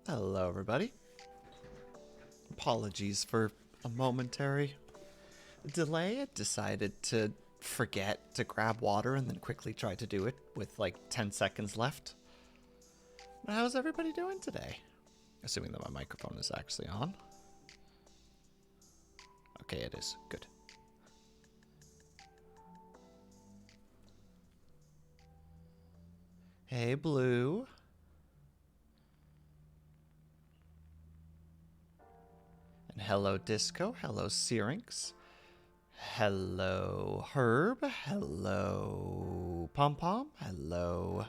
Hello, everybody. Apologies for a momentary delay. I decided to forget to grab water and then quickly try to do it with like 10 seconds left. But how's everybody doing today? Assuming that my microphone is actually on. Okay, it is. Good. Hey, Blue. And hello, Disco. Hello, Syrinx. Hello, Herb. Hello, Pom Pom. Hello.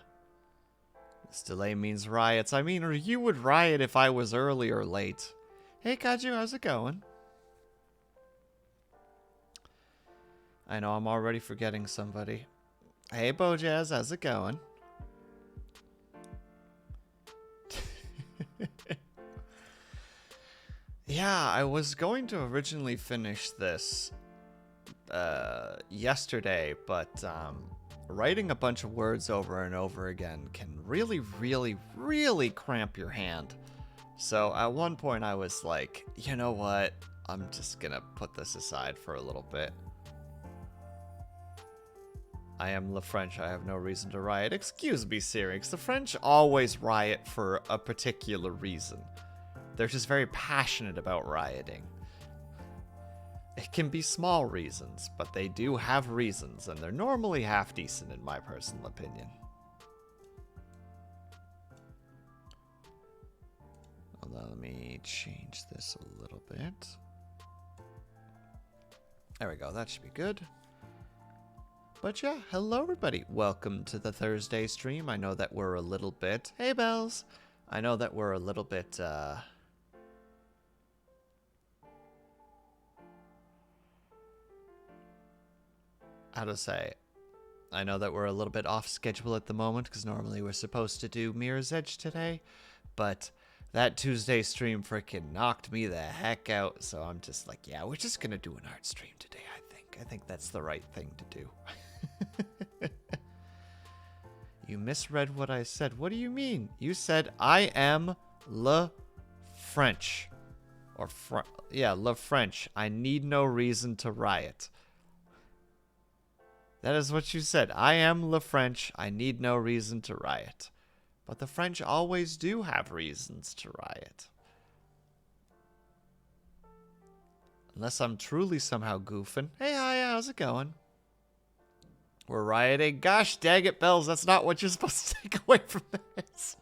This delay means riots. I mean, you would riot if I was early or late. Hey, Kaju, how's it going? I know I'm already forgetting somebody. Hey, Bojazz, how's it going? Yeah, I was going to originally finish this yesterday, but writing a bunch of words over and over again can really, really, really cramp your hand. So at one point I was like, you know what? I'm just gonna put this aside for a little bit. I am Le French. I have no reason to riot. Excuse me, Syrinx. The French always riot for a particular reason. They're just very passionate about rioting. It can be small reasons, but they do have reasons, and they're normally half decent in my personal opinion. Hold on, let me change this a little bit. There we go, that should be good. But yeah, hello everybody. Welcome to the Thursday stream. I know that we're a little bit... Hey, Bells! I know that we're a little bit, how to say, I know that we're a little bit off schedule at the moment because normally we're supposed to do Mirror's Edge today, but that Tuesday stream freaking knocked me the heck out, so I'm just like, yeah, we're just gonna do an art stream today, I think that's the right thing to do. You misread what I said. What do you mean? You said I am Le French. Or yeah, Le French. I need no reason to riot. That is what you said. I am Le French. I need no reason to riot. But the French always do have reasons to riot. Unless I'm truly somehow goofing. Hey, hi, how's it going? We're rioting. Gosh dang it, Bells. That's not what you're supposed to take away from this.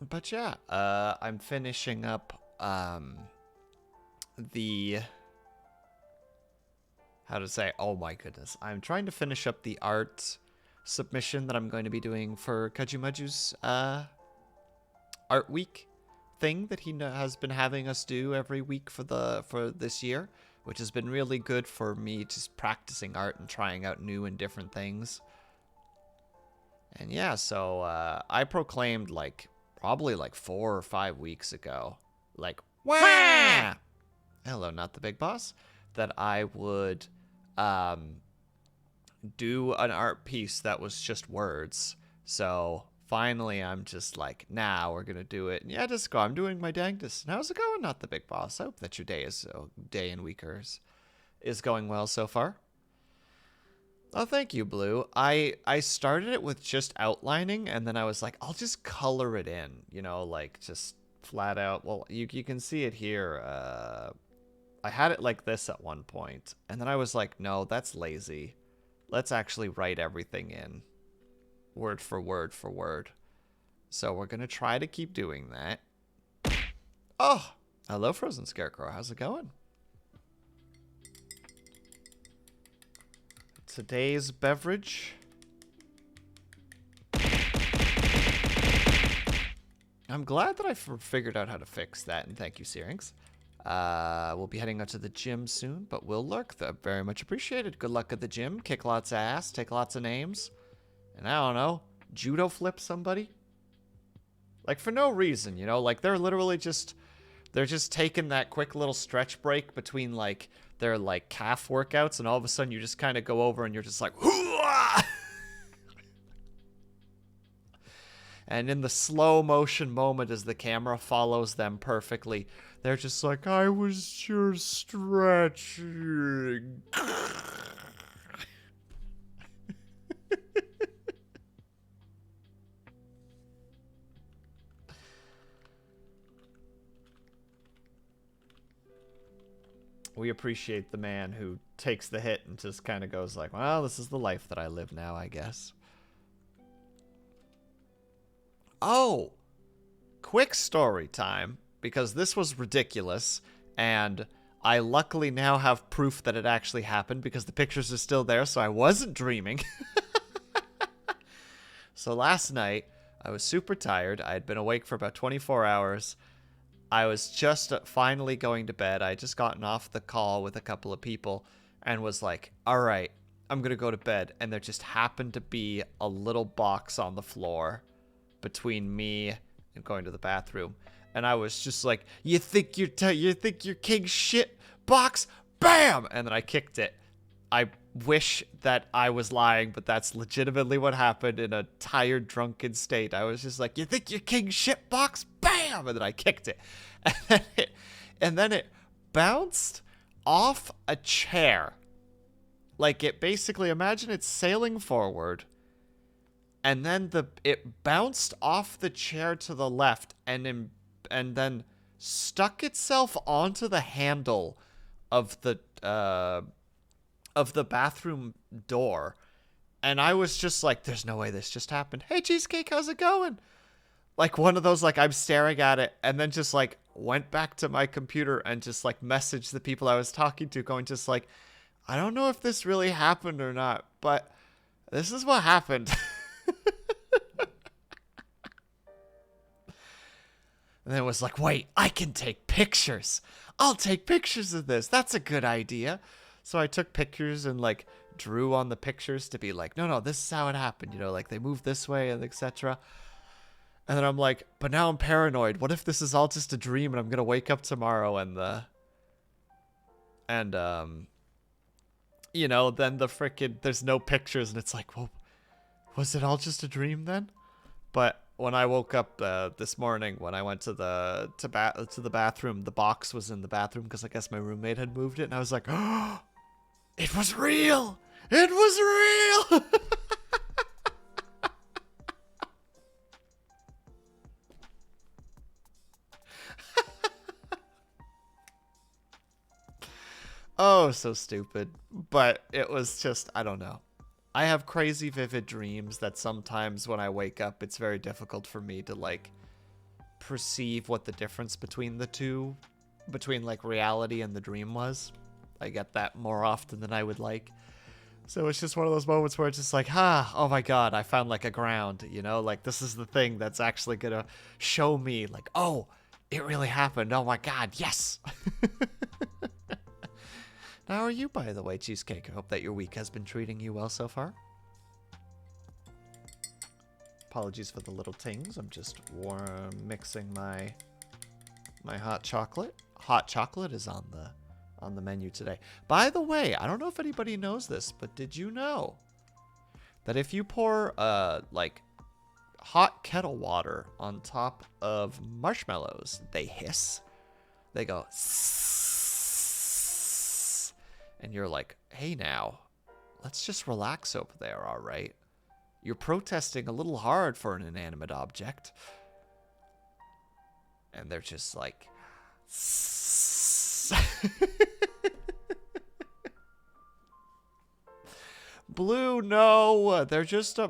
But yeah, I'm finishing up the... How to say? Oh my goodness. I'm trying to finish up the art submission that I'm going to be doing for Kajumaju's art week thing that he has been having us do every week for this year, which has been really good for me just practicing art and trying out new and different things. And yeah, so I proclaimed like probably like 4 or 5 weeks ago, like, wah! Hello, not the big boss, that I would do an art piece that was just words. So finally I'm just like, nah, we're gonna do it. And yeah, Disco, I'm doing my dangest. And how's it going, not the big boss? I hope that your day and weekers is going well so far. Oh, thank you, Blue. I started it with just outlining, and then I was like, I'll just color it in, you know, like just flat out. Well, you can see it here. I had it like this at one point, and then I was like, no, that's lazy. Let's actually write everything in, word for word for word. So we're going to try to keep doing that. Oh, hello, Frozen Scarecrow. How's it going? Today's beverage. I'm glad that I figured out how to fix that, and thank you, Syrinx. We'll be heading out to the gym soon, but we'll lurk. Very much appreciated. Good luck at the gym. Kick lots of ass. Take lots of names. And I don't know, judo flip somebody? Like, for no reason, you know? Like, they're literally just... They're just taking that quick little stretch break between like their like calf workouts, and all of a sudden you just kind of go over and you're just like, hoo-ah! And in the slow motion moment as the camera follows them perfectly, they're just like, I was just stretching. We appreciate the man who takes the hit and just kind of goes like, well, this is the life that I live now, I guess. Oh, quick story time, because this was ridiculous, and I luckily now have proof that it actually happened because the pictures are still there, so I wasn't dreaming. So last night, I was super tired. I had been awake for about 24 hours. I was just finally going to bed. I had just gotten off the call with a couple of people and was like, all right, I'm going to go to bed. And there just happened to be a little box on the floor between me and going to the bathroom. And I was just like, you think you're king shit, box? Bam! And then I kicked it. I wish that I was lying, but that's legitimately what happened in a tired, drunken state. I was just like, you think you're king shit, box? Bam! And then I kicked it. And then it bounced off a chair. Like, it basically, imagine it's sailing forward, and then it bounced off the chair to the left and then stuck itself onto the handle of the bathroom door. And I was just like, there's no way this just happened. Hey, Cheesecake, how's it going? Like one of those, like, I'm staring at it, and then just like went back to my computer and just like messaged the people I was talking to, going just like, I don't know if this really happened or not, but this is what happened. And then it was like, wait, I can take pictures. I'll take pictures of this. That's a good idea. So I took pictures and like drew on the pictures to be like, no, this is how it happened. You know, like they moved this way and etc. And then I'm like, but now I'm paranoid. What if this is all just a dream and I'm going to wake up tomorrow and you know, then the frickin' there's no pictures and it's like, well, was it all just a dream then? But when I woke up this morning, when I went to the bathroom, the box was in the bathroom because I guess my roommate had moved it, and I was like, oh, it was real! It was real! Oh, so stupid. But it was just, I don't know. I have crazy vivid dreams that sometimes when I wake up, it's very difficult for me to like perceive what the difference between the two, between like reality and the dream was. I get that more often than I would like. So it's just one of those moments where it's just like, oh my god, I found like a ground, you know, like this is the thing that's actually gonna show me like, oh, it really happened. Oh my god, yes. How are you, by the way, Cheesecake? I hope that your week has been treating you well so far. Apologies for the little tings. I'm just mixing my hot chocolate. Hot chocolate is on the menu today. By the way, I don't know if anybody knows this, but did you know that if you pour like hot kettle water on top of marshmallows, they hiss? They go and you're like, hey now, let's just relax over there, all right? You're protesting a little hard for an inanimate object. And they're just like, Blue, no, they're just a...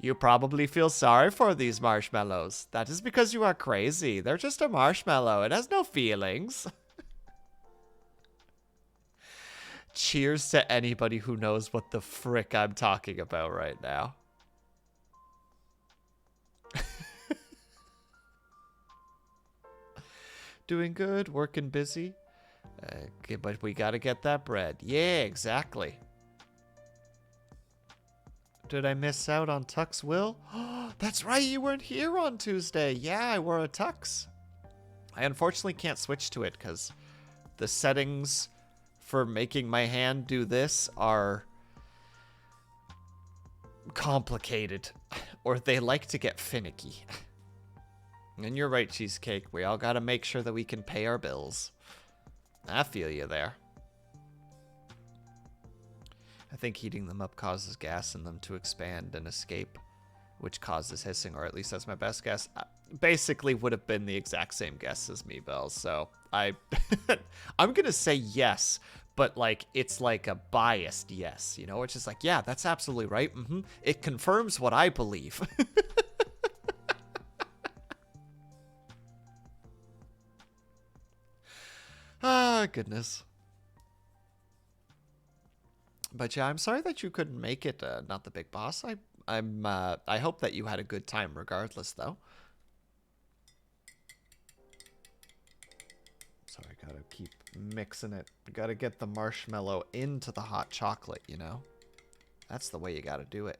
You probably feel sorry for these marshmallows. That is because you are crazy. They're just a marshmallow. It has no feelings. Cheers to anybody who knows what the frick I'm talking about right now. Doing good, working busy. Okay, but we gotta get that bread. Yeah, exactly. Did I miss out on Tux, Will? That's right, you weren't here on Tuesday. Yeah, I wore a tux. I unfortunately can't switch to it because the settings for making my hand do this are complicated, or they like to get finicky. And you're right, Cheesecake. We all gotta make sure that we can pay our bills. I feel you there. I think heating them up causes gas in them to expand and escape, which causes hissing, or at least that's my best guess. Basically would have been the exact same guess as me, Bells. So I'm gonna say yes, but like it's like a biased yes, you know? It's just like, yeah, that's absolutely right. It confirms what I believe. Ah, goodness. But yeah, I'm sorry that you couldn't make it, Not the Big Boss. I hope that you had a good time regardless, though. Sorry, gotta keep mixing it. Gotta get the marshmallow into the hot chocolate, you know? That's the way you gotta do it.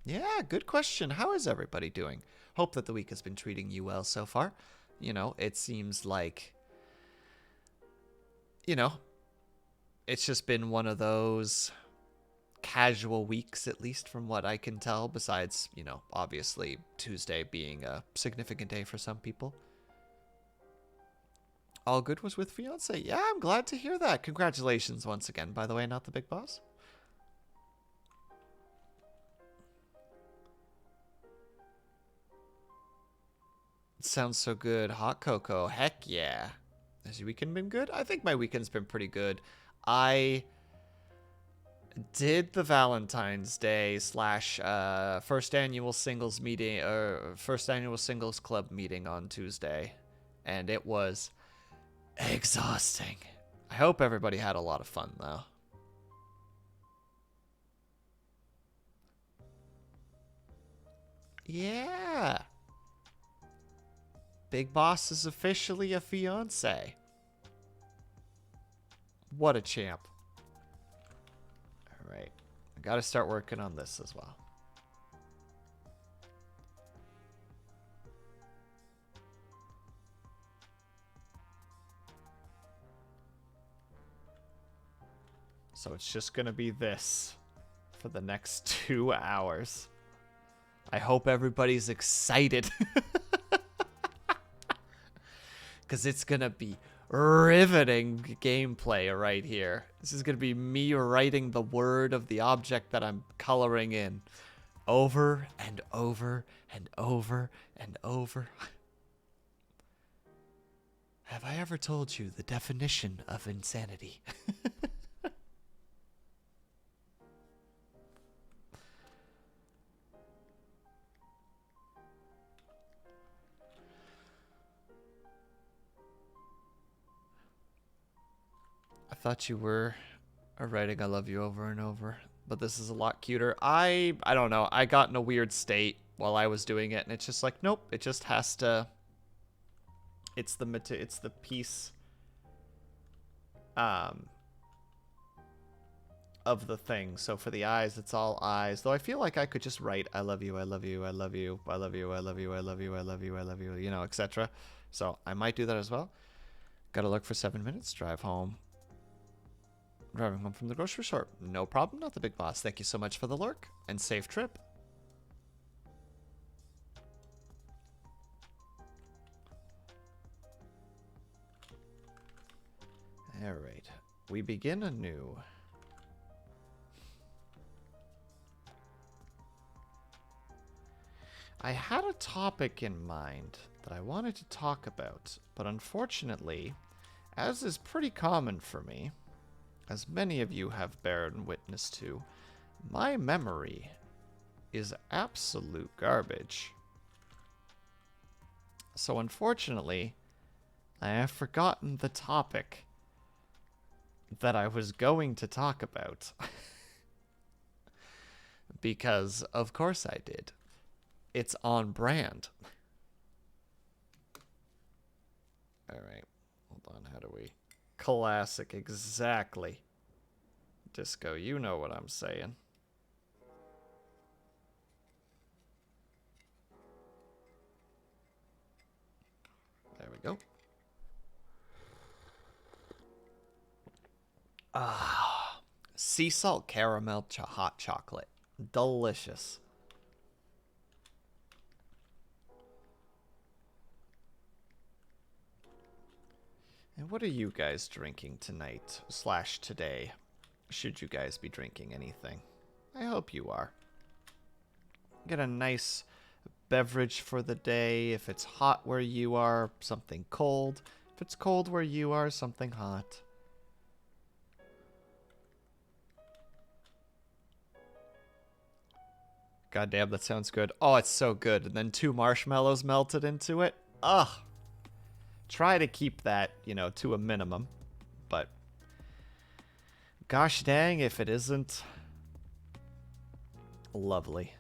Yeah, good question. How is everybody doing? Hope that the week has been treating you well so far. You know, it seems like, you know, it's just been one of those casual weeks, at least from what I can tell, besides, you know, obviously Tuesday being a significant day for some people. All good was with fiance. Yeah, I'm glad to hear that. Congratulations once again, by the way, Not the Big Boss. It sounds so good. Hot cocoa. Heck yeah. Has your weekend been good? I think my weekend's been pretty good. I did the Valentine's Day / first annual singles meeting, or first annual singles club meeting on Tuesday, and it was exhausting. I hope everybody had a lot of fun though. Yeah. Big Boss is officially a fiance. What a champ. All right. I got to start working on this as well. So it's just going to be this for the next 2 hours. I hope everybody's excited. Because it's going to be riveting gameplay right here. This is going to be me writing the word of the object that I'm coloring in over and over and over and over. Have I ever told you the definition of insanity? I thought you were writing I love you over and over, but this is a lot cuter. I don't know. I got in a weird state while I was doing it, and it's just like, nope, it just has to. It's the piece of the thing. So for the eyes, it's all eyes. Though I feel like I could just write I love you, I love you, I love you, I love you, I love you, I love you, I love you, I love you, you know, etc. So I might do that as well. Gotta look for 7 minutes, drive home. Driving home from the grocery store. No problem, Not the Big Boss. Thank you so much for the lurk, and safe trip. Alright, we begin anew. I had a topic in mind that I wanted to talk about, but unfortunately, as is pretty common for me, as many of you have borne witness to, my memory is absolute garbage. So unfortunately, I have forgotten the topic that I was going to talk about. Because, of course I did. It's on brand. Alright, hold on, how do we... Classic, exactly. Disco, you know what I'm saying. go. Ah, sea salt caramel hot chocolate. Delicious. And what are you guys drinking tonight / today? Should you guys be drinking anything? I hope you are. Get a nice beverage for the day. If it's hot where you are, something cold. If it's cold where you are, something hot. God damn, that sounds good. Oh, it's so good. And then 2 marshmallows melted into it. Ugh. Try to keep that, you know, to a minimum. But gosh dang if it isn't lovely.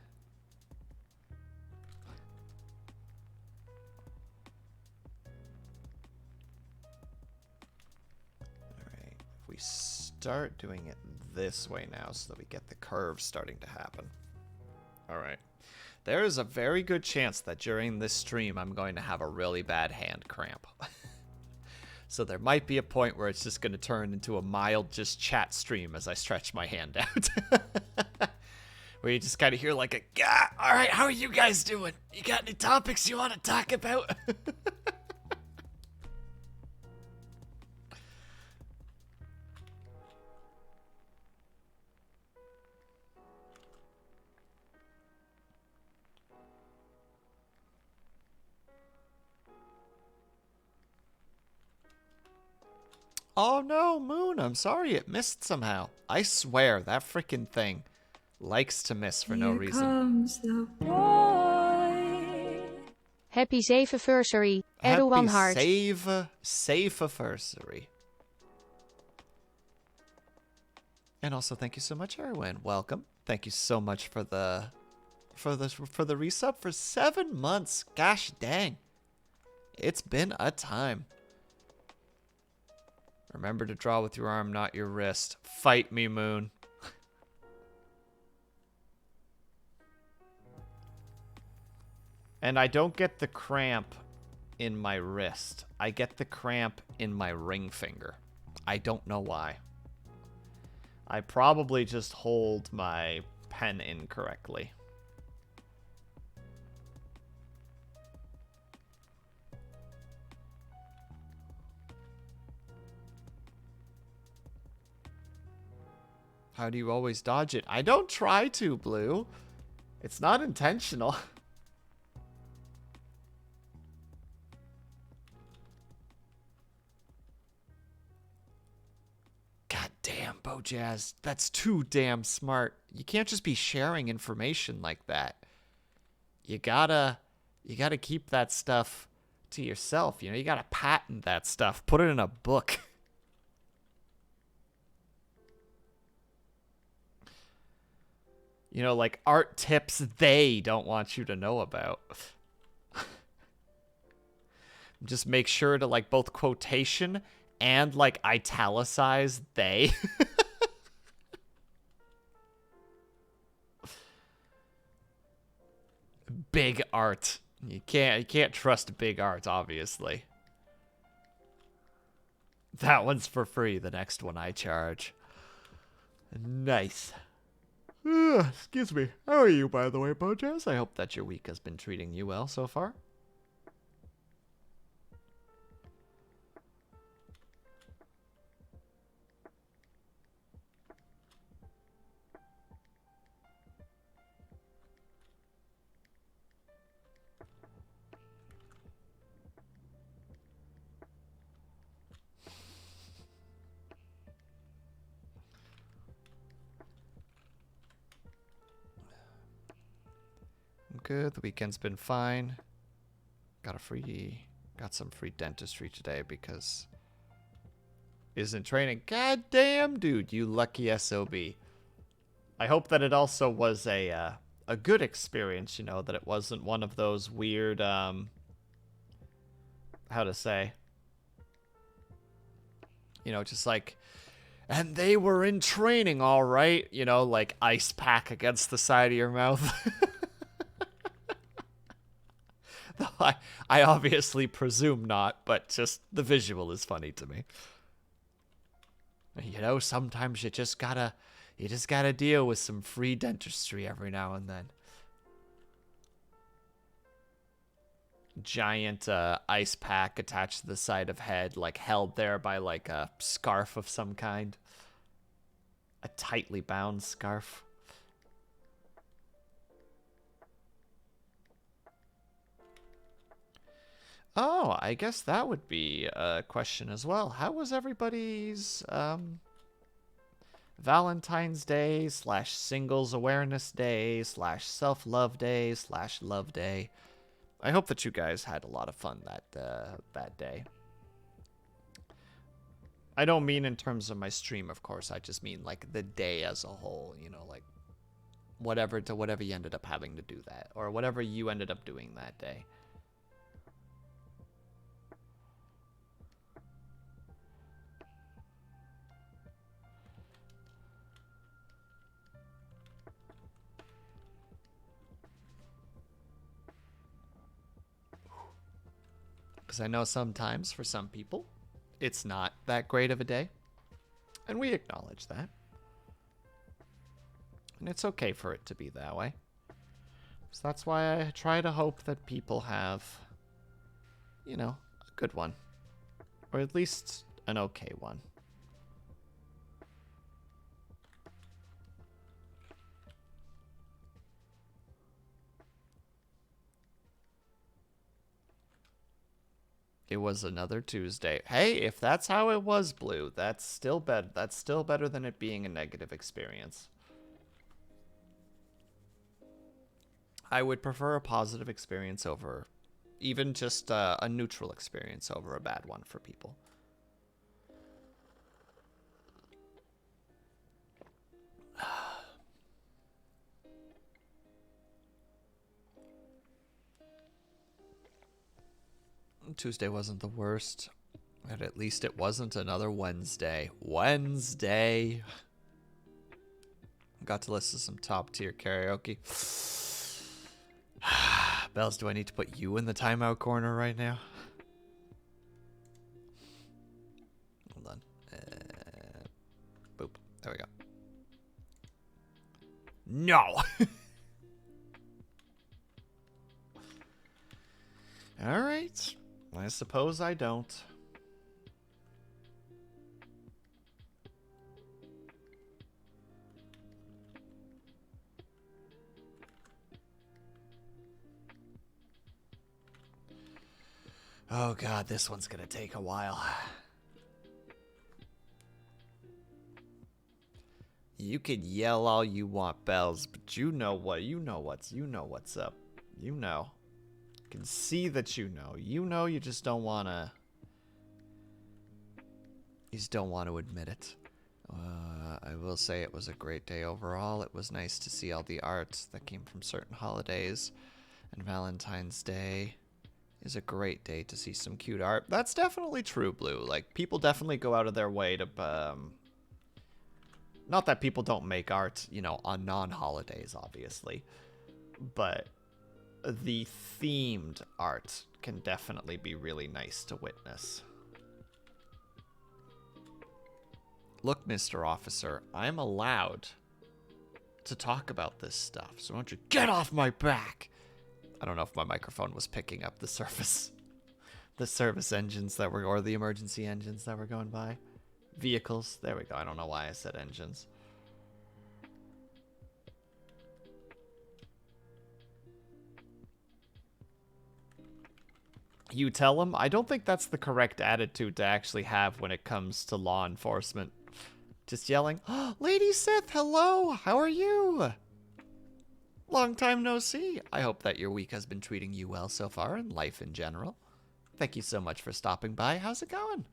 Alright, if we start doing it this way now so that we get the curves starting to happen. Alright. There is a very good chance that during this stream I'm going to have a really bad hand cramp. So there might be a point where it's just going to turn into a mild just chat stream as I stretch my hand out. Where you just kind of hear like a, "Gah, all right, how are you guys doing? You got any topics you want to talk about?" Oh no, Moon, I'm sorry it missed somehow. I swear, that freaking thing likes to miss for no reason. Comes the boy. Happy 7th-versary, everyone heart. Safe anniversary. And also thank you so much, Erwin. Welcome. Thank you so much for the resub for 7 months. Gosh dang. It's been a time. Remember to draw with your arm, not your wrist. Fight me, Moon. And I don't get the cramp in my wrist. I get the cramp in my ring finger. I don't know why. I probably just hold my pen incorrectly. How do you always dodge it? I don't try to, Blue. It's not intentional. God damn, Bojazz. That's too damn smart. You can't just be sharing information like that. You gotta keep that stuff to yourself. You know, you gotta patent that stuff. Put it in a book. You know, like art tips they don't want you to know about. Just make sure to like both quotation and like italicize they. Big art. You can't trust big art, obviously. That one's for free. The next one I charge. Nice. Excuse me. How are you, by the way, Bojazz? I hope that your week has been treating you well so far. Good. The weekend's been fine. Got some free dentistry today because isn't training. God damn, dude, you lucky SOB. I hope that it also was a good experience, you know, that it wasn't one of those weird how to say, you know, just like, and they were in training, all right, you know, like ice pack against the side of your mouth. The I obviously presume not, but just the visual is funny to me. You know, sometimes you just gotta deal with some free dentistry every now and then. Giant ice pack attached to the side of head, like held there by like a scarf of some kind. A tightly bound scarf. Oh, I guess that would be a question as well. How was everybody's Valentine's Day / Singles Awareness Day / Self-Love Day / Love Day? I hope that you guys had a lot of fun that day. I don't mean in terms of my stream, of course. I just mean like the day as a whole. You know, like whatever you ended up having to do that, or whatever you ended up doing that day. Because I know sometimes for some people, it's not that great of a day. And we acknowledge that. And it's okay for it to be that way. So that's why I try to hope that people have, you know, a good one. Or at least an okay one. It was another Tuesday. Hey, if that's how it was, Blue, that's still better. That's still better than it being a negative experience. I would prefer a positive experience over even just a neutral experience over a bad one for people. Tuesday wasn't the worst, but at least it wasn't another Wednesday. Wednesday! Got to listen to some top tier karaoke. Bells, do I need to put you in the timeout corner right now? Hold on. Boop. There we go. No! Alright. I suppose I don't. Oh god, this one's gonna take a while. You could yell all you want, Bells, but you know what's up. You know. Can see that you know. You just don't wanna. You just don't want to admit it. I will say it was a great day overall. It was nice to see all the art that came from certain holidays. And Valentine's Day is a great day to see some cute art. That's definitely true, Blue. Like, people definitely go out of their way to, not that people don't make art, you know, on non-holidays, obviously. But the themed art can definitely be really nice to witness. Look, Mr. Officer, I'm allowed to talk about this stuff, so why don't you get off my back? I don't know if my microphone was picking up the service engines that were, or the emergency engines that were going by. Vehicles, there we go. I don't know why I said engines. You tell them? I don't think that's the correct attitude to actually have when it comes to law enforcement. Just yelling, oh, Lady Sith, hello, how are you? Long time no see. I hope that your week has been treating you well so far and life in general. Thank you so much for stopping by. How's it going?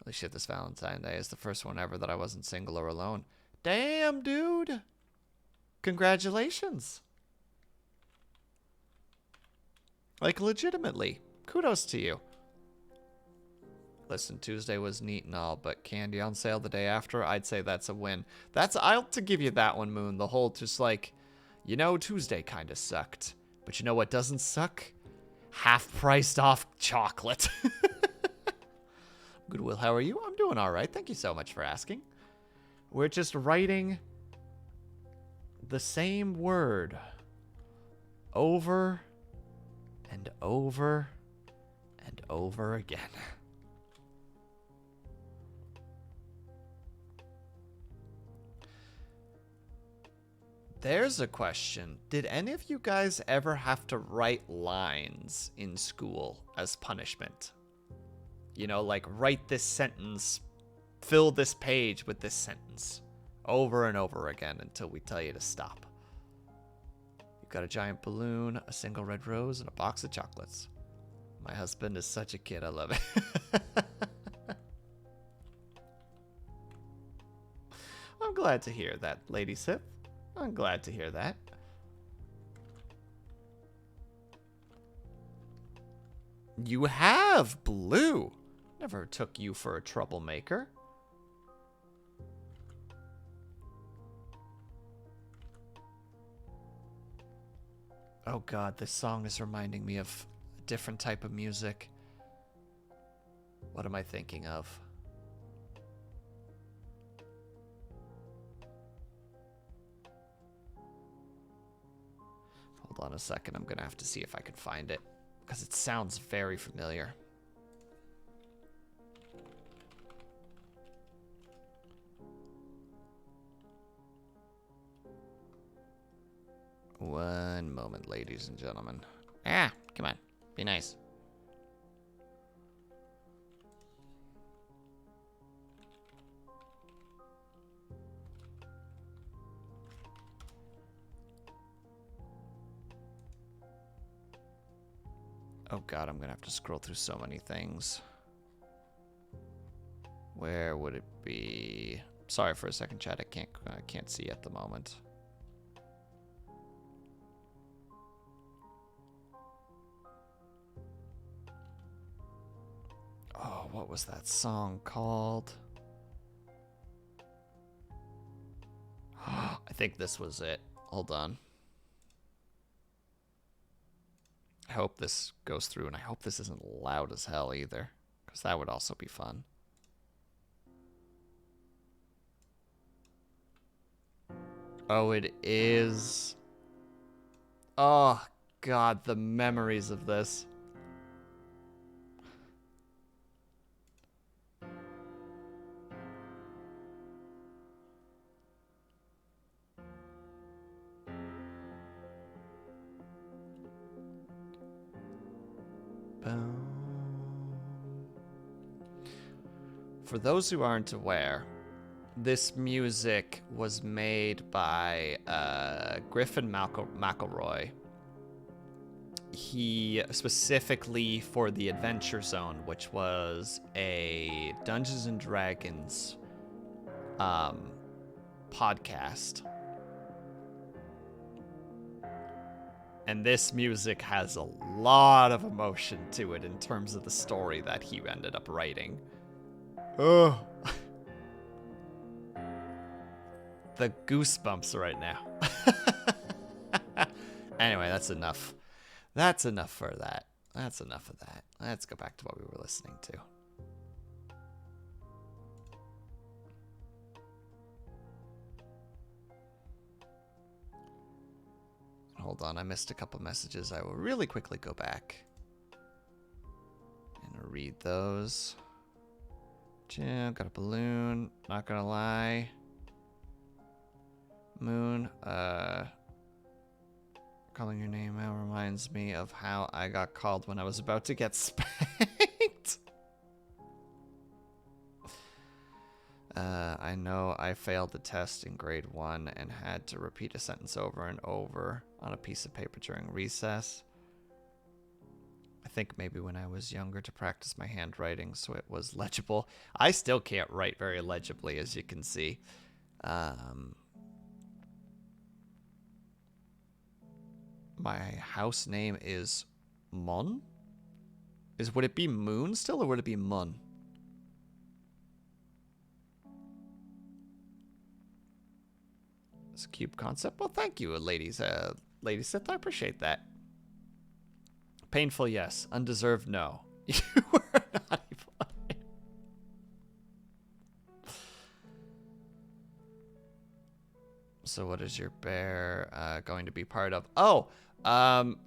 Holy shit, this Valentine's Day is the first one ever that I wasn't single or alone. Damn, dude. Congratulations. Like, legitimately. Kudos to you. Listen, Tuesday was neat and all, but candy on sale the day after, I'd say that's a win. I'll have to give you that one, Moon. The whole just like, you know, Tuesday kind of sucked. But you know what doesn't suck? half-priced off chocolate. Goodwill, how are you? I'm doing all right. Thank you so much for asking. We're just writing the same word over and over and over again. There's a question. Did any of you guys ever have to write lines in school as punishment? You know, like write this sentence, fill this page with this sentence over and over again until we tell you to stop. You've got a giant balloon, a single red rose, and a box of chocolates. My husband is such a kid. I love it. I'm glad to hear that, Lady Sith. I'm glad to hear that. You have blue. Never took you for a troublemaker. Oh god, this song is reminding me of a different type of music. What am I thinking of? Hold on a second, I'm gonna have to see if I can find it, because it sounds very familiar. One moment, ladies and gentlemen. Ah, come on. Be nice. Oh god, I'm gonna have to scroll through so many things. Where would it be? Sorry for a second, chat. I can't see at the moment. Oh, what was that song called? I think this was it. Hold on. I hope this goes through, and I hope this isn't loud as hell either, because that would also be fun. Oh, it is. Oh, God, the memories of this. For those who aren't aware, this music was made by Griffin McElroy. He specifically for the Adventure Zone, which was a Dungeons and Dragons podcast. And this music has a lot of emotion to it in terms of the story that he ended up writing. Oh. The goosebumps right now. Anyway, that's enough. That's enough for that. That's enough of that. Let's go back to what we were listening to. Hold on, I missed a couple messages. I will really quickly go back and read those. Jim, got a balloon. Not gonna lie. Moon, calling your name out reminds me of how I got called when I was about to get spanked. I know I failed the test in grade 1 and had to repeat a sentence over and over on a piece of paper during recess. I think maybe when I was younger to practice my handwriting so it was legible. I still can't write very legibly, as you can see. My house name is Mon? Would it be Moon still, or would it be Mun? It's a cube concept. Well, thank you, ladies. Lady Sith, I appreciate that. Painful, yes. Undeserved, no. You were naughty boy. So what is your bear going to be part of? Oh,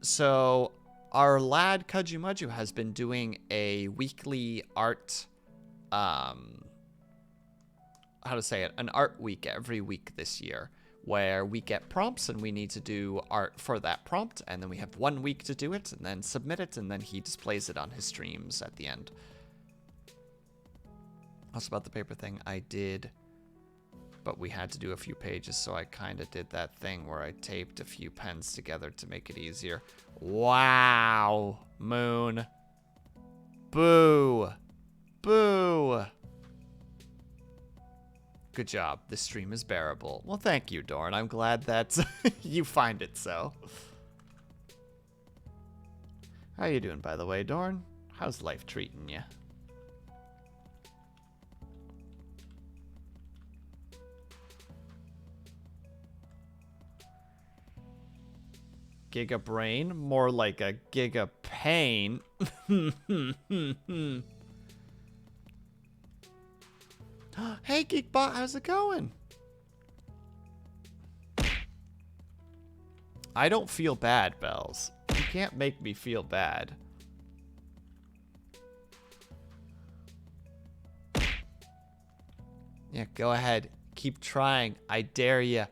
so our lad Kajumaju has been doing a weekly art, how to say it, an art week every week this year, where we get prompts and we need to do art for that prompt, and then we have 1 week to do it and then submit it, and then he displays it on his streams at the end. Also about the paper thing, I did, but we had to do a few pages, so I kind of did that thing where I taped a few pens together to make it easier. Wow, Moon. Boo. Boo. Good job. This stream is bearable. Well, thank you, Dorn. I'm glad that you find it so. How you doing, by the way, Dorn? How's life treating you? Giga brain? More like a giga pain. Hey, Geekbot, how's it going? I don't feel bad, Bells. You can't make me feel bad. Yeah, go ahead. Keep trying. I dare ya.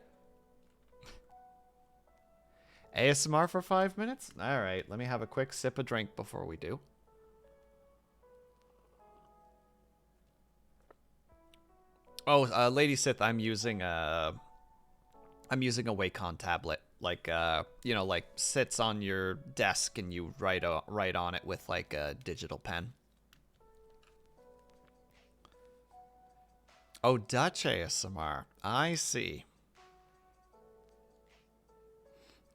ASMR for 5 minutes? Alright, let me have a quick sip of drink before we do. Oh, Lady Sith, I'm using a Wacom tablet. Like, you know, like sits on your desk and you write on it with like a digital pen. Oh, Dutch ASMR. I see.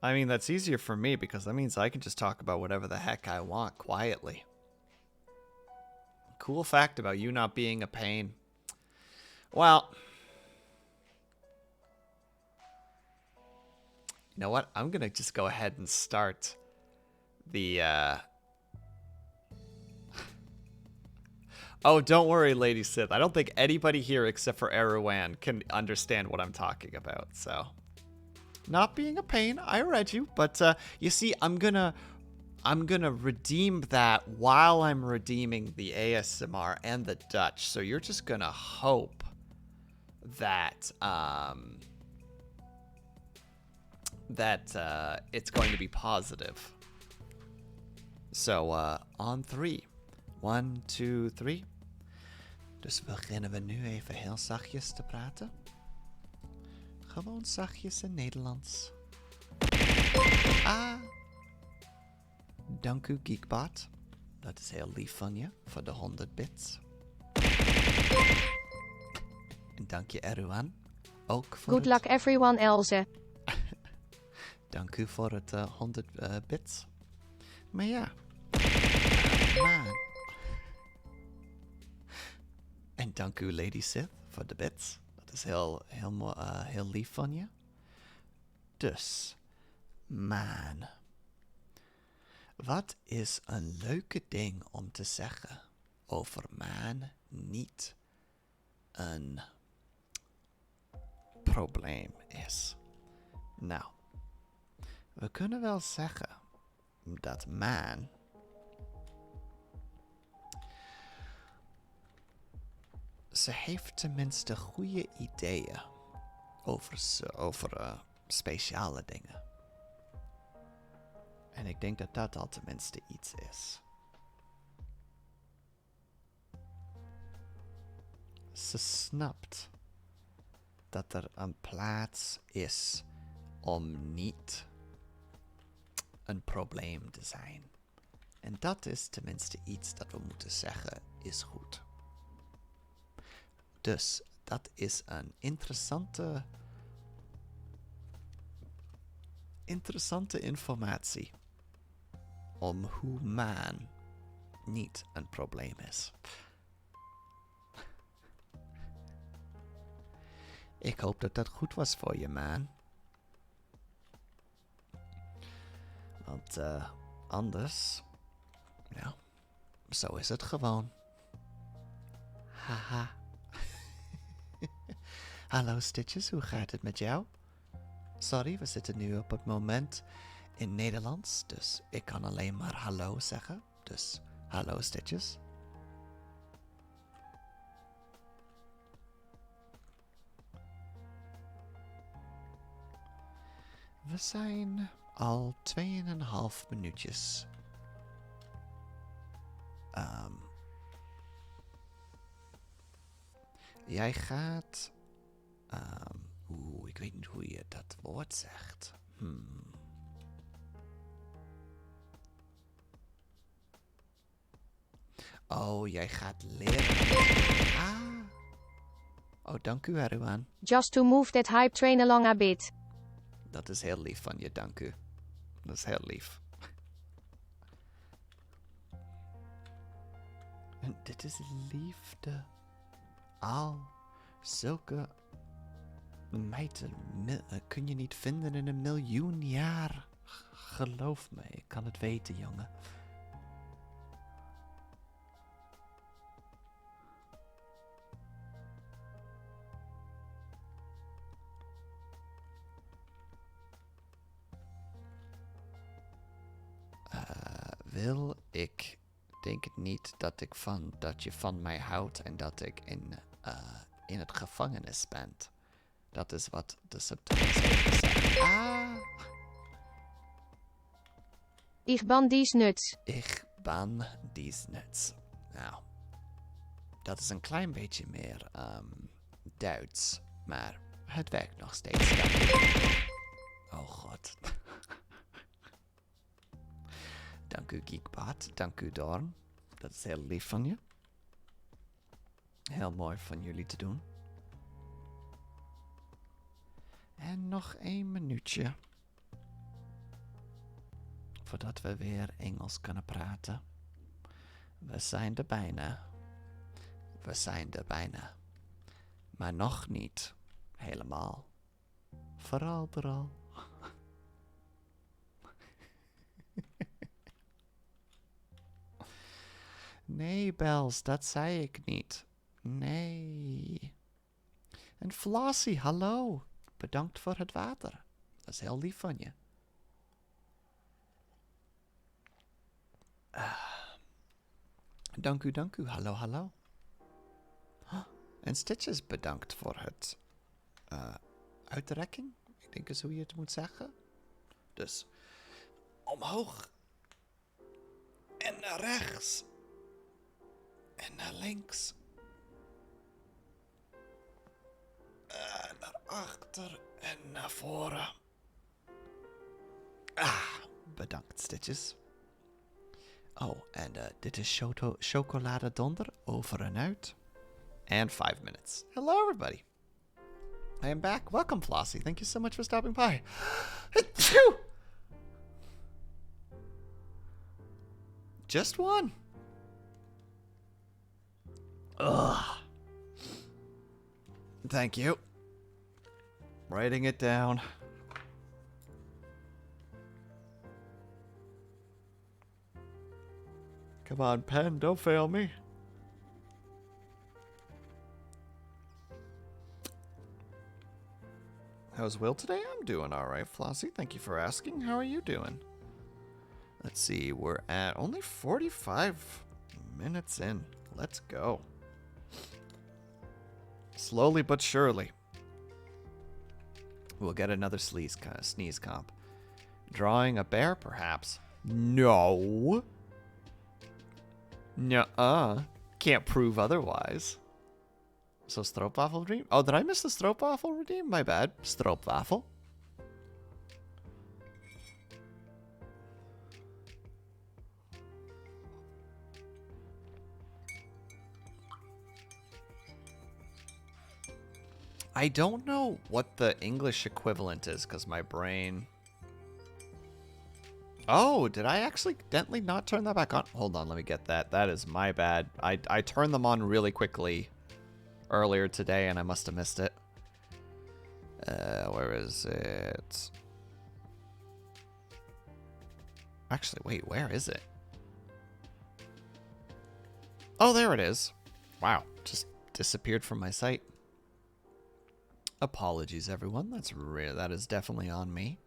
I mean, that's easier for me because that means I can just talk about whatever the heck I want quietly. Cool fact about you not being a pain. Well, you know what? I'm going to just go ahead and start the... Oh, don't worry, Lady Sith. I don't think anybody here except for Erwan can understand what I'm talking about, so... Not being a pain, I read you, but you see, I'm gonna redeem that while I'm redeeming the ASMR and the Dutch. So you're just gonna hope that it's going to be positive. So on 3. 1, 2, 3. Dus beginnen we nu even heel zachtjes te praten. Gewoon zachtjes in Nederlands. Ah. Dank u, Geekbot. Dat is heel lief van je, voor de 100 bits. En dank je, Erwan. Ook voor Good luck everyone else. Dank u voor het 100 bits. Maar ja. Man. En dank u, Lady Sith, voor de bits. Dat is heel lief van je. Dus, man. Wat is een leuke ding om te zeggen over man niet een probleem is? Nou, we kunnen wel zeggen dat man ze heeft tenminste goede ideeën over speciale dingen. En ik denk dat dat al tenminste iets is. Ze snapt dat er een plaats is om niet een probleem te zijn. En dat is tenminste iets dat we moeten zeggen is goed. Dus dat is een interessante informatie om hoe man niet een probleem is. Ik hoop dat dat goed was voor je, man. Want anders Ja, zo is het gewoon. Haha. Hallo Stitches, hoe gaat het met jou? Sorry, we zitten nu op het moment in Nederlands, dus ik kan alleen maar hallo zeggen. Dus hallo Stitches. We zijn al 2,5 minuutjes. Jij gaat... ik weet niet hoe je dat woord zegt. Oh, jij gaat leren. Ah. Oh, dank u, Erwan. Just to move that hype train along a bit. Dat is heel lief van je, dank u. Dat is heel lief. En dit is liefde. Al zulke meiden kun je niet vinden in 1 miljoen jaar. Geloof me, ik kan het weten, jongen. Wil, ik denk niet dat je van mij houdt en dat ik in het gevangenis ben. Dat is wat de subtitles hebben gezegd. Ah. Ich ban dies nuts. Ik ban dies nuts. Nou, dat is een klein beetje meer Duits, maar het werkt nog steeds. Oh god. Dank u Geekbot, dank u Dorn. Dat is heel lief van je. Heel mooi van jullie te doen. En nog 1 minuutje. Voordat we weer Engels kunnen praten. We zijn er bijna. We zijn er bijna. Maar nog niet helemaal. Vooral. Nee, Bels, dat zei ik niet. Nee. En Flossie, hallo. Bedankt voor het water. Dat is heel lief van je. Dank u. Hallo. En Stitches, bedankt voor het uitrekking. Ik denk is hoe je het moet zeggen. Dus omhoog. En naar rechts. En naar links. Naar achter en naar voren. Bedankt, Stitches. Oh, en dit is chocoladedonder over en uit. And 5 minutes. Hello, everybody. I am back. Welcome, Flossie. Thank you so much for stopping by. Just one. Ugh. Thank you. Writing it down. Come on, pen, don't fail me. How's Will today? I'm doing alright, Flossie. Thank you for asking. How are you doing? Let's see, we're at only 45 minutes in. Let's go. Slowly but surely. We'll get another sneeze comp. Drawing a bear, perhaps? No. Nuh-uh. Can't prove otherwise. So stroopwafel redeem? Oh, did I miss the stroopwafel redeem? My bad. Stroopwafel. I don't know what the English equivalent is because my brain... Oh, did I accidentally not turn that back on? Hold on, let me get that. That is my bad. I turned them on really quickly earlier today and I must have missed it. Where is it? Actually, wait, where is it? Oh, there it is. Wow, just disappeared from my sight. Apologies, everyone. That's rare. That is definitely on me.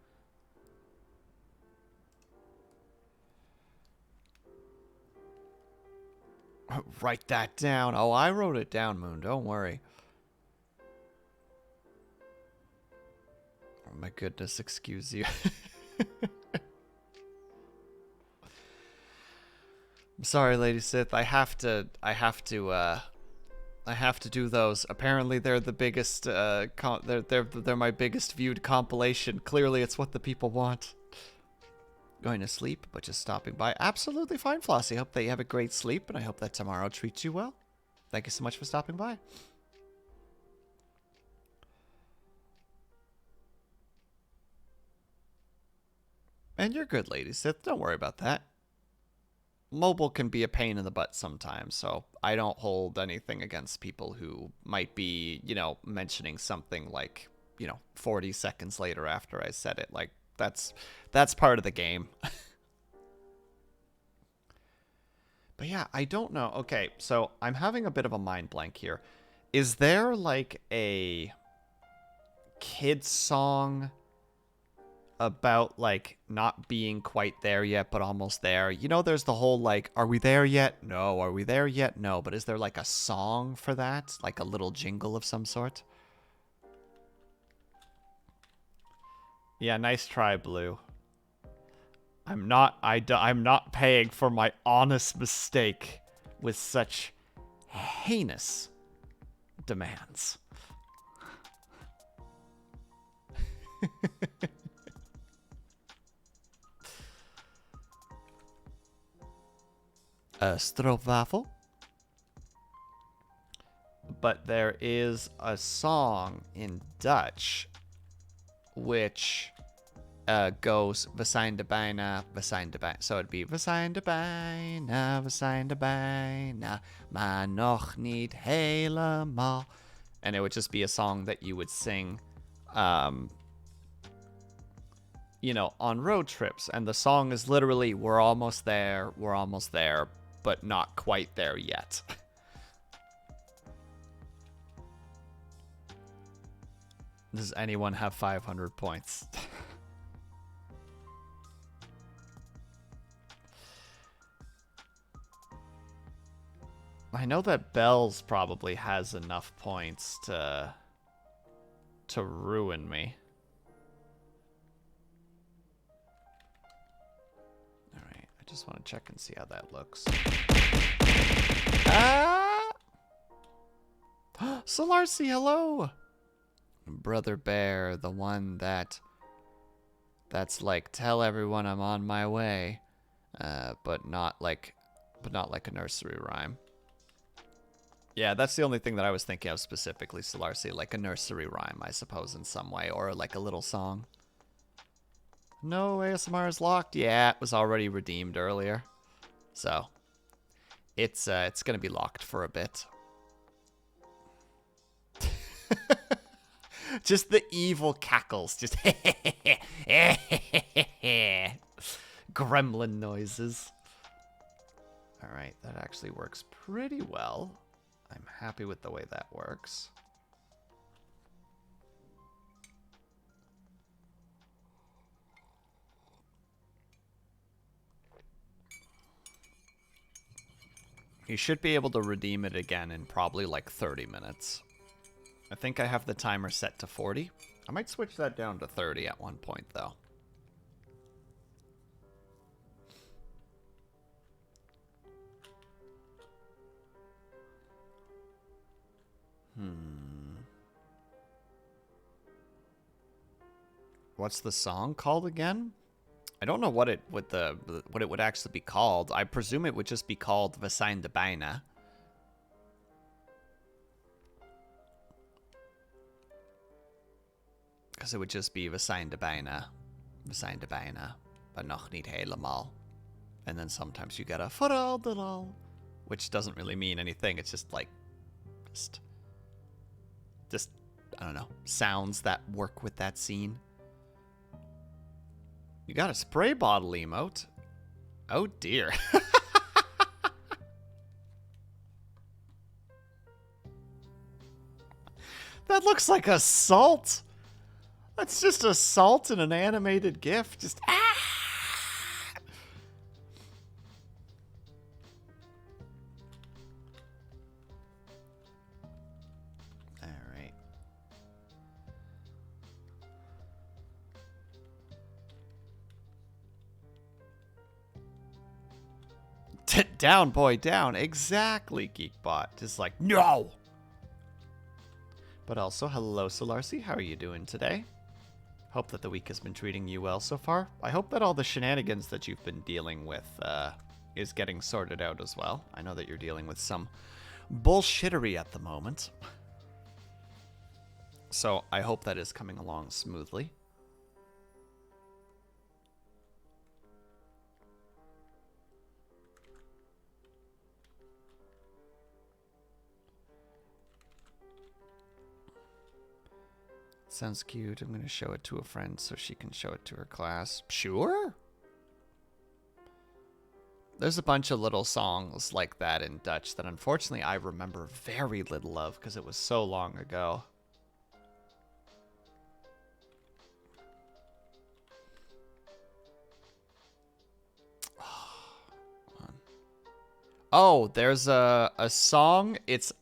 Write that down. Oh, I wrote it down, Moon. Don't worry. Oh my goodness, excuse you. I'm sorry, Lady Sith. I have to do those. Apparently, they're the biggest. They're my biggest viewed compilation. Clearly, it's what the people want. Going to sleep, but just stopping by. Absolutely fine, Flossie. Hope that you have a great sleep, and I hope that tomorrow treats you well. Thank you so much for stopping by. And you're good, Lady Sith. Don't worry about that. Mobile can be a pain in the butt sometimes, so I don't hold anything against people who might be, you know, mentioning something like, you know, 40 seconds later after I said it. Like, that's part of the game. But yeah, I don't know. Okay, so I'm having a bit of a mind blank here. Is there like a kid's song about like not being quite there yet but almost there? You know, there's the whole like, are we there yet? No. Are we there yet? No. But is there like a song for that? Like a little jingle of some sort? Yeah, nice try, Blue. I'm not paying for my honest mistake with such heinous demands. Stroopwafel. But there is a song in Dutch which goes we zijn er bijna, we zijn er bijna. So it'd be we zijn er bijna, we zijn er bijna, maar nog niet helemaal. And it would just be a song that you would sing, you know, on road trips. And the song is literally, we're almost there, but not quite there yet. Does anyone have 500 points? I know that Bells probably has enough points to ruin me. Alright, I just want to check and see how that looks. Ah! Solarcy, hello! Brother Bear, the one that's like, tell everyone I'm on my way, but not like a nursery rhyme. Yeah, that's the only thing that I was thinking of specifically, Solarcy, like a nursery rhyme, I suppose, in some way, or like a little song. No, ASMR is locked. Yeah, it was already redeemed earlier, so it's gonna be locked for a bit. Just the evil cackles, just gremlin noises. All right, that actually works pretty well. I'm happy with the way that works. You should be able to redeem it again in probably like 30 minutes. I think I have the timer set to 40. I might switch that down to 30 at one point, though. What's the song called again? I don't know what it would actually be called. I presume it would just be called We zijn er bijna. Because it would just be we zijn er bijna, but nog niet helemaal. And then sometimes you get a vooral, which doesn't really mean anything. It's just like, just I don't know, sounds that work with that scene. You got a spray bottle emote. Oh dear. That looks like a salt. That's just a salt in an animated GIF. Just All right. Down, boy, down. Exactly, Geekbot. Just like, no! But also, hello, Solarcy. How are you doing today? Hope that the week has been treating you well so far. I hope that all the shenanigans that you've been dealing with is getting sorted out as well. I know that you're dealing with some bullshittery at the moment. So I hope that is coming along smoothly. Sounds cute. I'm going to show it to a friend so she can show it to her class. Sure. There's a bunch of little songs like that in Dutch that unfortunately I remember very little of because it was so long ago. Oh, there's a song. It's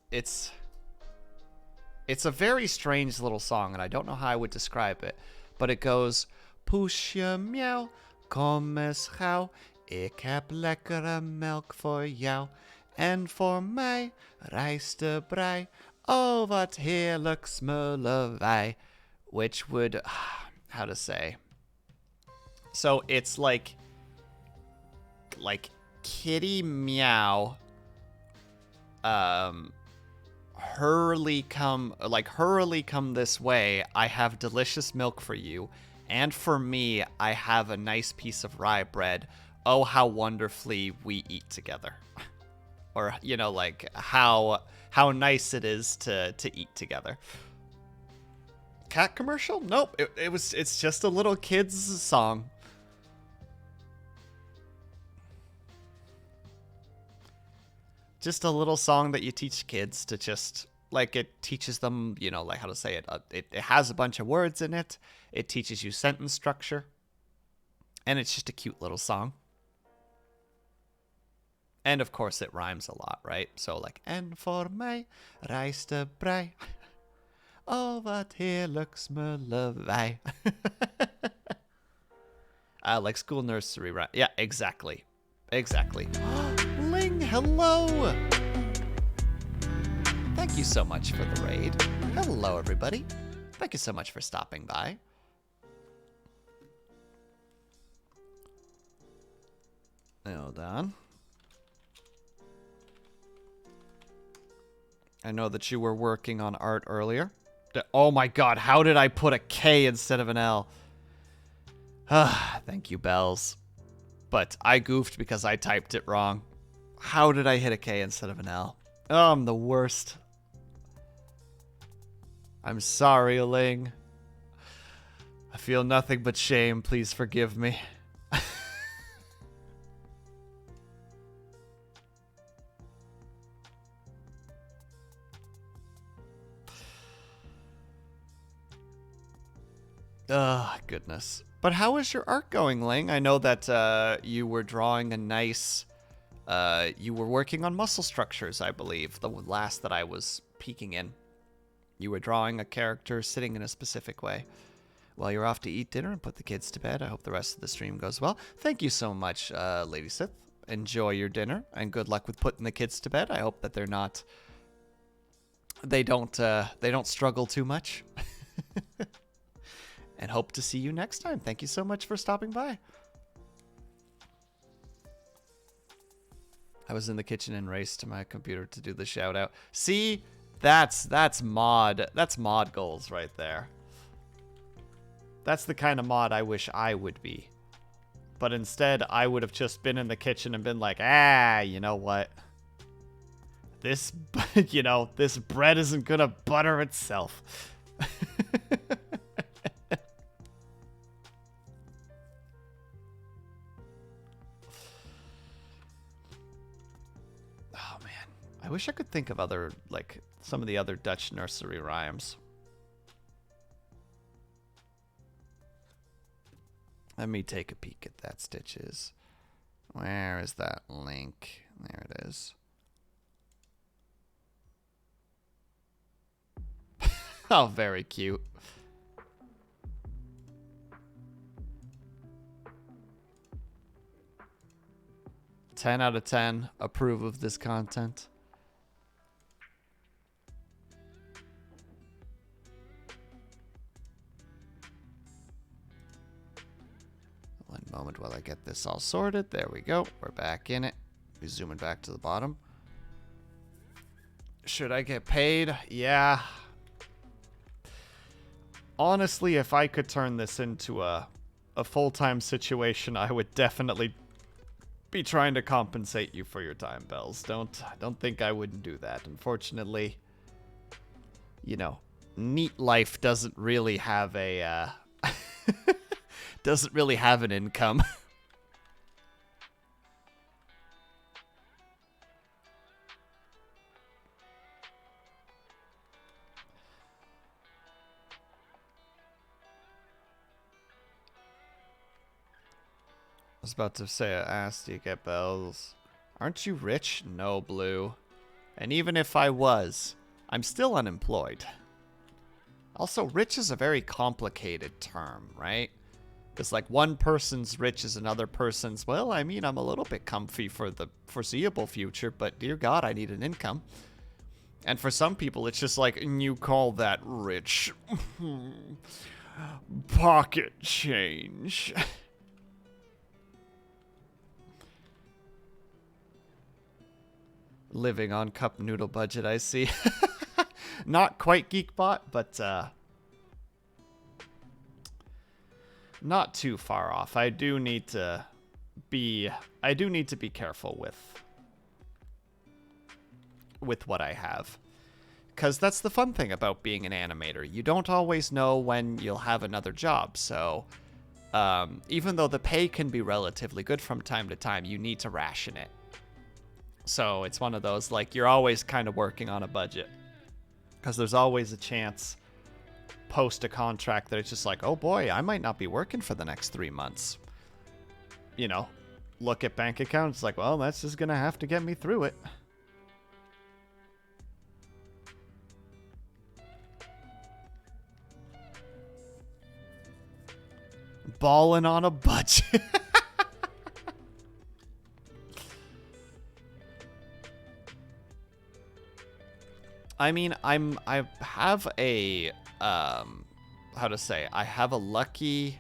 a very strange little song, and I don't know how I would describe it. But it goes, Poesje miauw, kom eens gauw. Ik heb lekkere melk voor jou. En voor mij rijstebrei. Oh, wat heerlijk smullen wij. Which would, how to say. So it's like kitty meow. Hurriedly come this way. I have delicious milk for you. And for me, I have a nice piece of rye bread. Oh, how wonderfully we eat together. Or, you know, like how nice it is to eat together. Cat commercial? Nope. It's just a little kid's song. Just a little song that you teach kids to just, like, it teaches them, you know, like how to say it. It has a bunch of words in it. It teaches you sentence structure. And it's just a cute little song. And of course it rhymes a lot, right? So like, en voor mij rijstebrei. Oh, wat heerlijk smullen wij. Like school nursery rhyme. Yeah, exactly. Exactly. Ling, hello! Thank you so much for the raid. Hello, everybody. Thank you so much for stopping by. Hold on. I know that you were working on art earlier. Oh my god, how did I put a K instead of an L? Thank you, Bells. But I goofed because I typed it wrong. How did I hit a K instead of an L? Oh, I'm the worst. I'm sorry, Ling. I feel nothing but shame. Please forgive me. Oh, goodness. But how is your art going, Ling? I know that you were drawing a nice... you were working on muscle structures, I believe. The last that I was peeking in. You were drawing a character sitting in a specific way. Well, you're off to eat dinner and put the kids to bed. I hope the rest of the stream goes well. Thank you so much, Lady Sith. Enjoy your dinner, and good luck with putting the kids to bed. I hope that they're not... They don't struggle too much. And hope to see you next time. Thank you so much for stopping by. I was in the kitchen and raced to my computer to do the shout out. See, that's mod goals right there. That's the kind of mod I wish I would be. But instead, I would have just been in the kitchen and been like, you know what? This, you know, this bread isn't gonna butter itself. I wish I could think of other, like, some of the other Dutch nursery rhymes. Let me take a peek at that, Stitches. Where is that link? There it is. Oh, very cute. Ten out of 10. Approve of this content. One moment while I get this all sorted. There we go. We're back in it. We're zooming back to the bottom. Should I get paid? Yeah. Honestly, if I could turn this into a full-time situation, I would definitely be trying to compensate you for your time, Bells. Don't think I wouldn't do that. Unfortunately, you know, Neat Life doesn't really have a doesn't really have an income. I was about to say, I asked you get Bells. Aren't you rich? No, Blue. And even if I was, I'm still unemployed. Also, rich is a very complicated term, right? Because, like, one person's rich is another person's, well, I mean, I'm a little bit comfy for the foreseeable future, but dear God, I need an income. And for some people, it's just like, you call that rich. Pocket change. Living on cup noodle budget, I see. Not quite Geekbot, but not too far off. I do need to be careful with what I have. Because that's the fun thing about being an animator. You don't always know when you'll have another job, so even though the pay can be relatively good from time to time, you need to ration it. So it's one of those, like, you're always kind of working on a budget. Because there's always a chance post a contract that it's just like, oh boy, I might not be working for the next 3 months. You know, look at bank accounts, it's like, well, that's just going to have to get me through it. Balling on a budget. I mean, I have a how to say, I have a lucky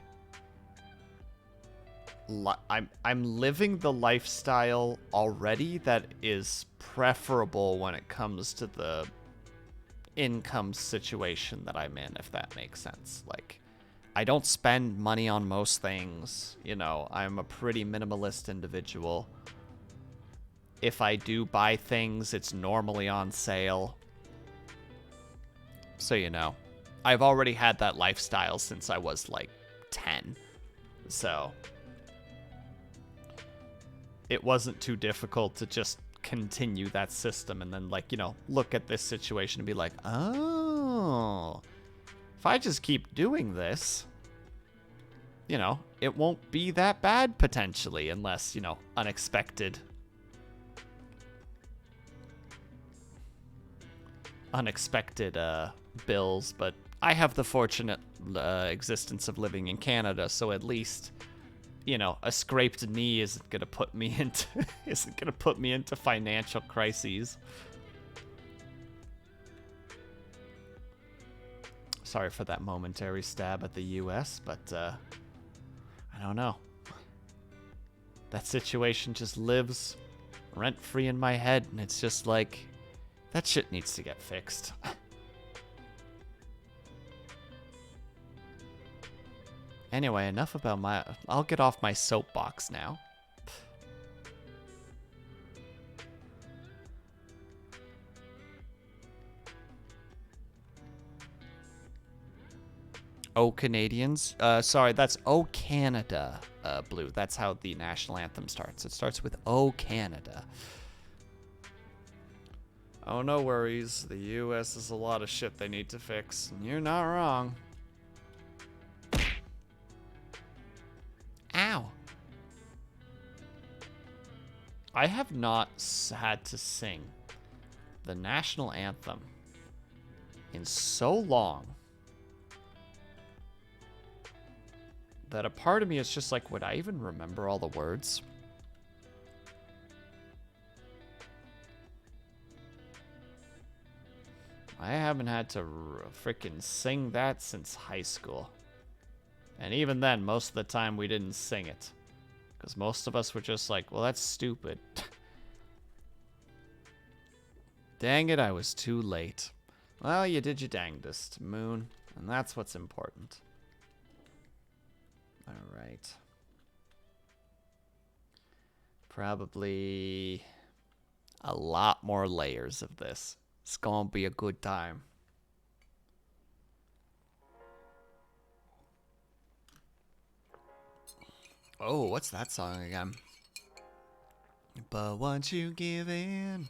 I'm living the lifestyle already that is preferable when it comes to the income situation that I'm in, if that makes sense. Like, I don't spend money on most things, you know, I'm a pretty minimalist individual. If I do buy things, it's normally on sale. So, you know, I've already had that lifestyle since I was, like, 10. So, it wasn't too difficult to just continue that system and then, like, you know, look at this situation and be like, oh, if I just keep doing this, you know, it won't be that bad potentially unless, you know, unexpected bills, but I have the fortunate existence of living in Canada, so at least, you know, a scraped knee isn't gonna put me into financial crises. Sorry for that momentary stab at the U.S., but I don't know. That situation just lives rent-free in my head, and it's just like, that shit needs to get fixed. Anyway, enough about I'll get off my soapbox now. Oh, Canadians. Sorry, that's Oh Canada, Blue. That's how the national anthem starts. It starts with Oh Canada. Oh, no worries. The U.S. has a lot of shit they need to fix. And you're not wrong. I have not had to sing the national anthem in so long that a part of me is just like, would I even remember all the words? I haven't had to freaking sing that since high school. And even then, most of the time we didn't sing it. Because most of us were just like, well, that's stupid. Dang it, I was too late. Well, you did your dangdest, Moon. And that's what's important. Alright. Probably a lot more layers of this. It's gonna be a good time. Oh, what's that song again? But once you give in,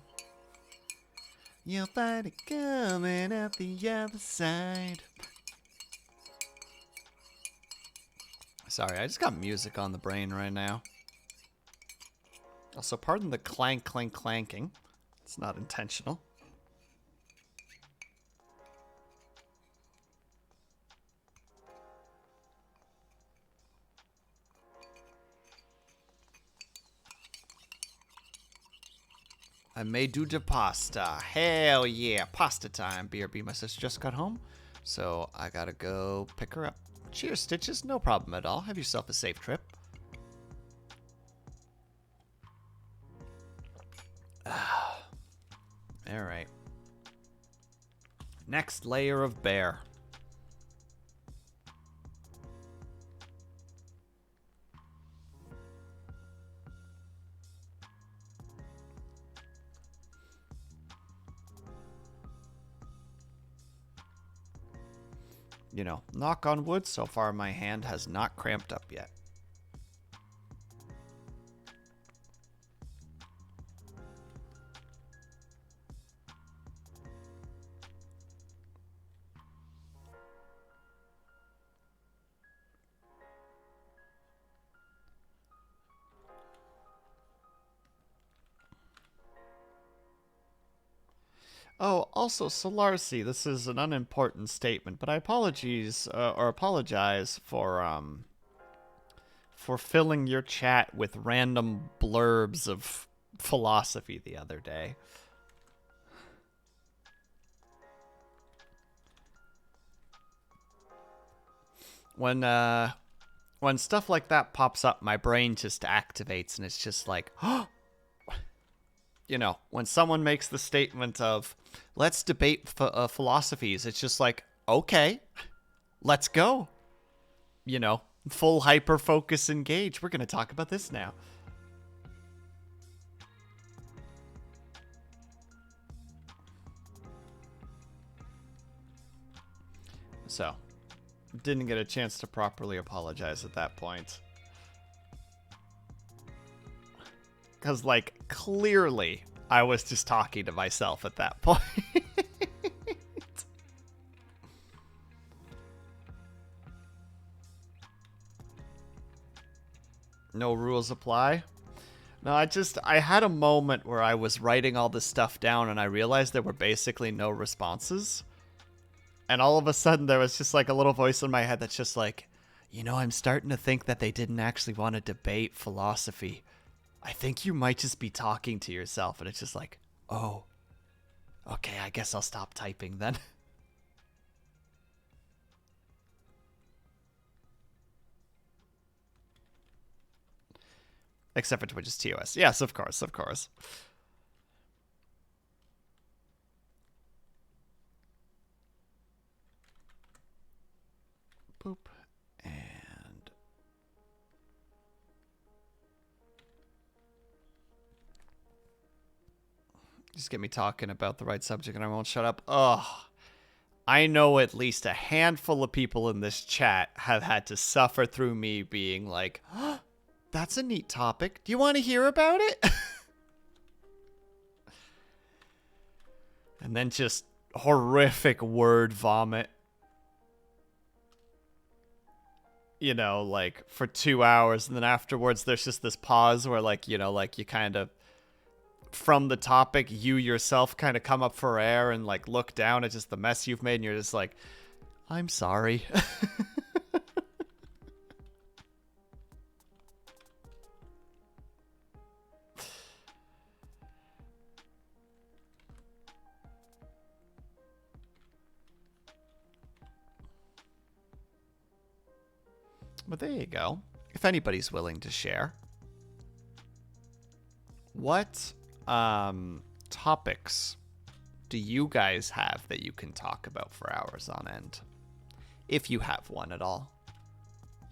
you'll find it coming out the other side. Sorry, I just got music on the brain right now. Also, pardon the clank, clank, clanking. It's not intentional. I may do the pasta. Hell yeah, pasta time. BRB, my sister just got home, so I gotta go pick her up. Cheers, Stitches. No problem at all. Have yourself a safe trip. Alright. Next layer of bear. You know, knock on wood, so far my hand has not cramped up yet. Oh, also, Solarcy, this is an unimportant statement, but I apologize for filling your chat with random blurbs of philosophy the other day. When stuff like that pops up, my brain just activates and it's just like, oh, you know, when someone makes the statement of, let's debate philosophies, it's just like, okay, let's go. You know, full hyper focus engage. We're going to talk about this now. So, didn't get a chance to properly apologize at that point. Because, like, clearly, I was just talking to myself at that point. No rules apply? No, I had a moment where I was writing all this stuff down and I realized there were basically no responses. And all of a sudden there was just like a little voice in my head that's just like, you know, I'm starting to think that they didn't actually want to debate philosophy. I think you might just be talking to yourself. And it's just like, oh, okay, I guess I'll stop typing then. Except for Twitch's TOS. Yes, of course, of course. Boop. And just get me talking about the right subject and I won't shut up. Ugh. I know at least a handful of people in this chat have had to suffer through me being like, oh, that's a neat topic. Do you want to hear about it? And then just horrific word vomit. You know, like for 2 hours. And then afterwards, there's just this pause where, like, you know, like you kind of from the topic, you yourself kind of come up for air and like look down at just the mess you've made, and you're just like, I'm sorry. But there you go. If anybody's willing to share. What topics do you guys have that you can talk about for hours on end? If you have one at all.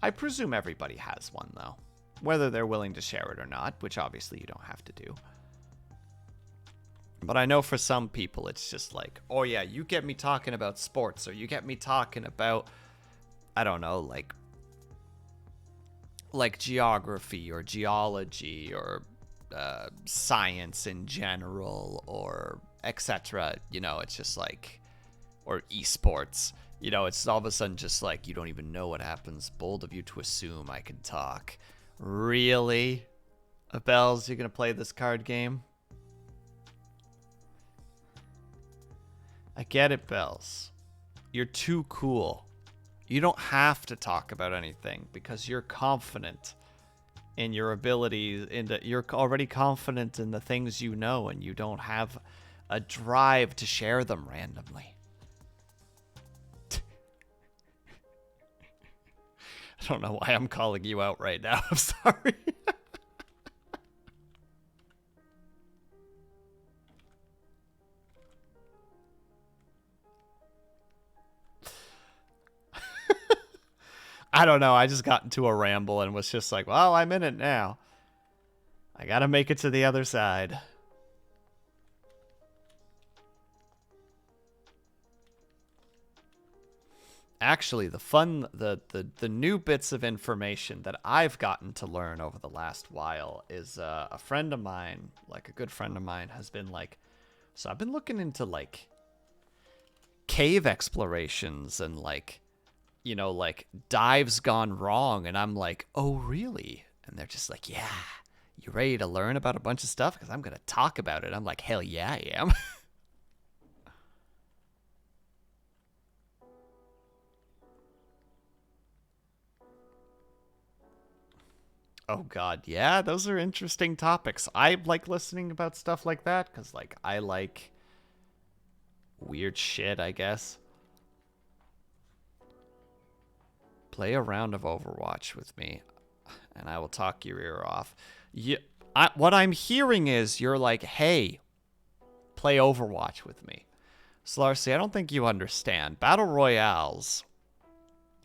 I presume everybody has one, though. Whether they're willing to share it or not, which obviously you don't have to do. But I know for some people it's just like, oh yeah, you get me talking about sports, or you get me talking about, I don't know, like geography or geology or science in general or etc. You know, it's just like, or esports. You know, it's all of a sudden just like, you don't even know what happens. Bold of you to assume I can talk. Really? Bells, you're gonna play this card game? I get it, Bells. You're too cool. You don't have to talk about anything because you're confident in your abilities. You're already confident in the things you know, and you don't have a drive to share them randomly. I don't know why I'm calling you out right now. I'm sorry. I don't know. I just got into a ramble and was just like, well, I'm in it now. I gotta make it to the other side. Actually, the new bits of information that I've gotten to learn over the last while is a friend of mine, like a good friend of mine, has been like, so I've been looking into like cave explorations and like, you know, like dives gone wrong, and I'm like, oh really? And they're just like, yeah, you ready to learn about a bunch of stuff? Because I'm gonna talk about it. I'm like, hell yeah, I am. Oh god, yeah, those are interesting topics. I like listening about stuff like that because like I like weird shit, I guess. Play a round of Overwatch with me, and I will talk your ear off. What I'm hearing is you're like, hey, play Overwatch with me. Slarcy, I don't think you understand. Battle Royales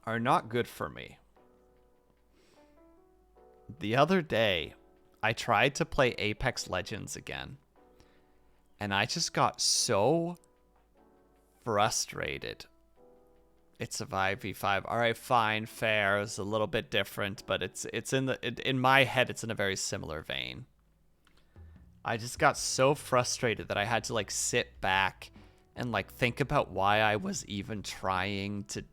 are not good for me. The other day, I tried to play Apex Legends again, and I just got so frustrated. It's a 5v5. All right, fine, fair. It's a little bit different, but it's in my head, it's in a very similar vein. I just got so frustrated that I had to like sit back and like think about why I was even trying to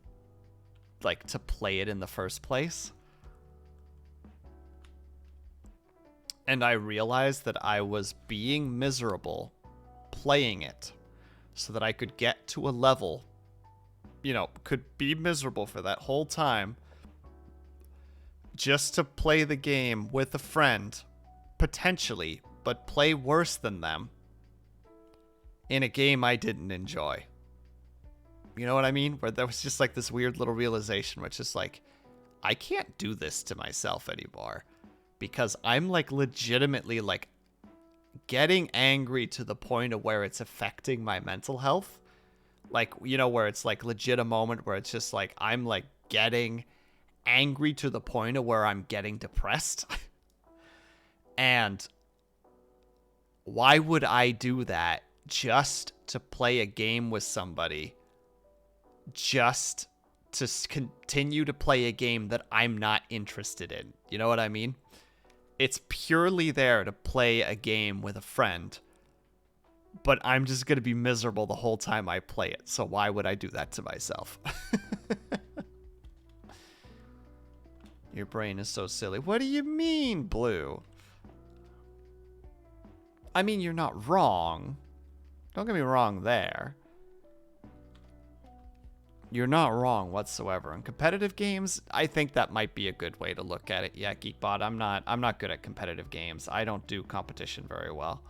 play it in the first place. And I realized that I was being miserable playing it so that I could get to a level, you know, could be miserable for that whole time just to play the game with a friend, potentially, but play worse than them in a game I didn't enjoy. You know what I mean? Where there was just like this weird little realization where it's just like, I can't do this to myself anymore. Because I'm like legitimately like getting angry to the point of where it's affecting my mental health. Like, you know, where it's like legit a moment where it's just like I'm like getting angry to the point of where I'm getting depressed. And why would I do that just to play a game with somebody? Just to continue to play a game that I'm not interested in. You know what I mean? It's purely there to play a game with a friend, but I'm just going to be miserable the whole time I play it. So why would I do that to myself? Your brain is so silly. What do you mean, Blue? I mean, you're not wrong. Don't get me wrong there. You're not wrong whatsoever. In competitive games, I think that might be a good way to look at it. Yeah, Geekbot, I'm not good at competitive games. I don't do competition very well.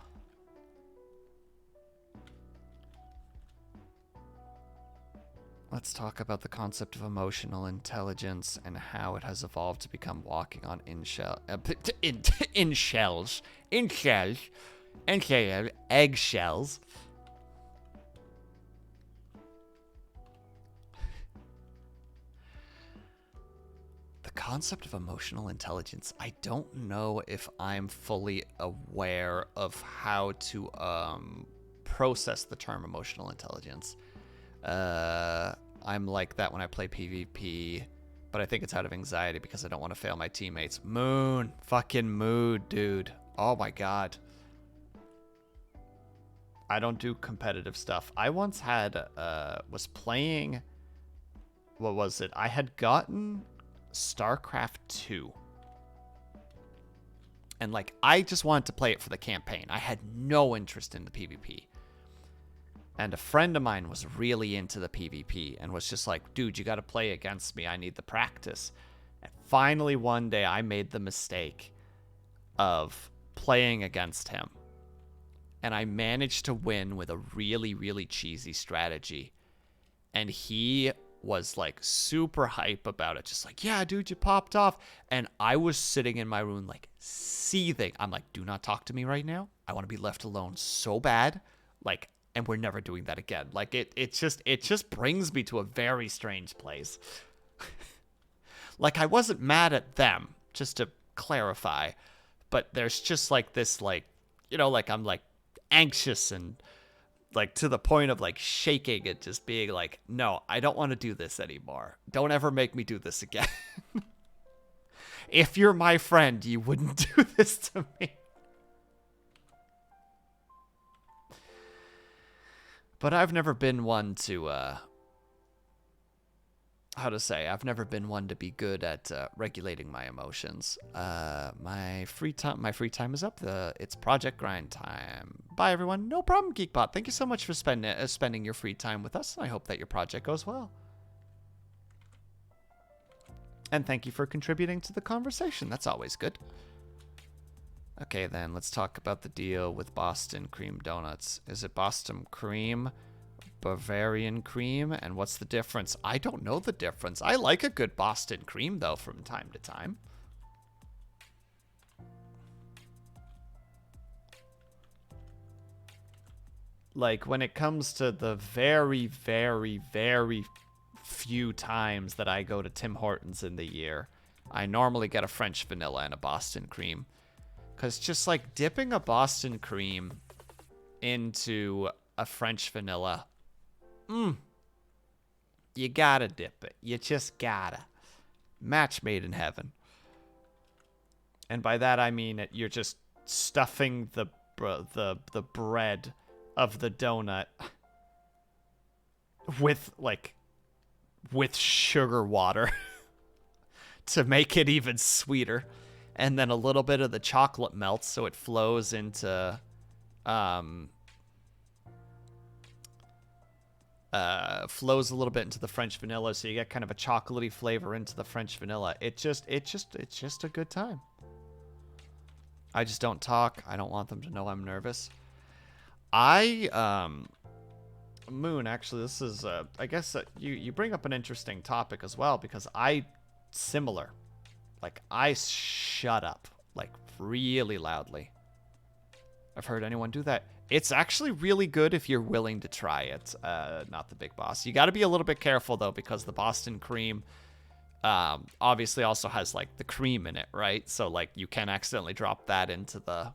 Let's talk about the concept of emotional intelligence and how it has evolved to become walking on eggshells. The concept of emotional intelligence, I don't know if I'm fully aware of how to process the term emotional intelligence. I'm like that when I play PvP, but I think it's out of anxiety because I don't want to fail my teammates. Moon. Fucking mood, dude. Oh my god. I don't do competitive stuff. I once had, was playing, what was it? I had gotten StarCraft 2. And like, I just wanted to play it for the campaign. I had no interest in the PvP. And a friend of mine was really into the PvP and was just like, dude, you got to play against me. I need the practice. And finally, one day, I made the mistake of playing against him. And I managed to win with a really, really cheesy strategy. And he was like super hype about it. Just like, yeah, dude, you popped off. And I was sitting in my room like seething. I'm like, do not talk to me right now. I want to be left alone so bad. Like, and we're never doing that again. Like, it just brings me to a very strange place. Like, I wasn't mad at them, just to clarify. But there's just, like, this, like, you know, like, I'm, like, anxious and, like, to the point of, like, shaking and just being like, no, I don't want to do this anymore. Don't ever make me do this again. If you're my friend, you wouldn't do this to me. But I've never been one to, I've never been one to be good at regulating my emotions. My free time is up. It's project grind time. Bye, everyone. No problem, Geekbot. Thank you so much for spending your free time with us. I hope that your project goes well. And thank you for contributing to the conversation. That's always good. Okay, then, let's talk about the deal with Boston cream donuts. Is it Boston cream, Bavarian cream, and what's the difference? I don't know the difference. I like a good Boston cream, though, from time to time. Like, when it comes to the very, very, very few times that I go to Tim Hortons in the year, I normally get a French vanilla and a Boston cream. Because just like dipping a Boston cream into a French vanilla, you gotta dip it. You just gotta. Match made in heaven. And by that I mean you're just stuffing the bread of the donut with sugar water to make it even sweeter. And then a little bit of the chocolate melts so it flows into flows a little bit into the French vanilla, so you get kind of a chocolatey flavor into the French vanilla. It's just a good time. I just don't talk. I don't want them to know I'm nervous. Moon, actually, this is I guess you bring up an interesting topic as well, because similar. Like, I shut up, like, really loudly. I've heard anyone do that. It's actually really good if you're willing to try it, not the Big Boss. You got to be a little bit careful, though, because the Boston cream obviously also has, like, the cream in it, right? So, like, you can accidentally drop that into the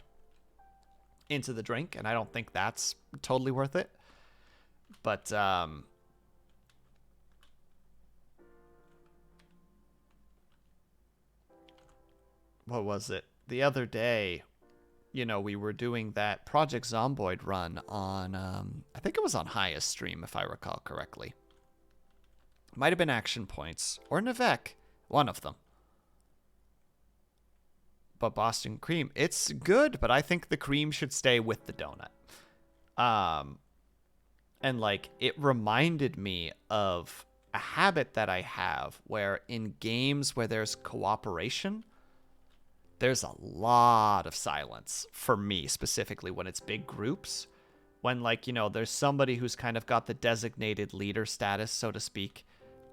drink, and I don't think that's totally worth it. But, what was it? The other day, you know, we were doing that Project Zomboid run on, I think it was on Highest Stream, if I recall correctly. Might have been Action Points, or Navek, one of them. But Boston cream, it's good, but I think the cream should stay with the donut. And like it reminded me of a habit that I have where in games where there's cooperation, there's a lot of silence for me specifically when it's big groups. When like, you know, there's somebody who's kind of got the designated leader status, so to speak.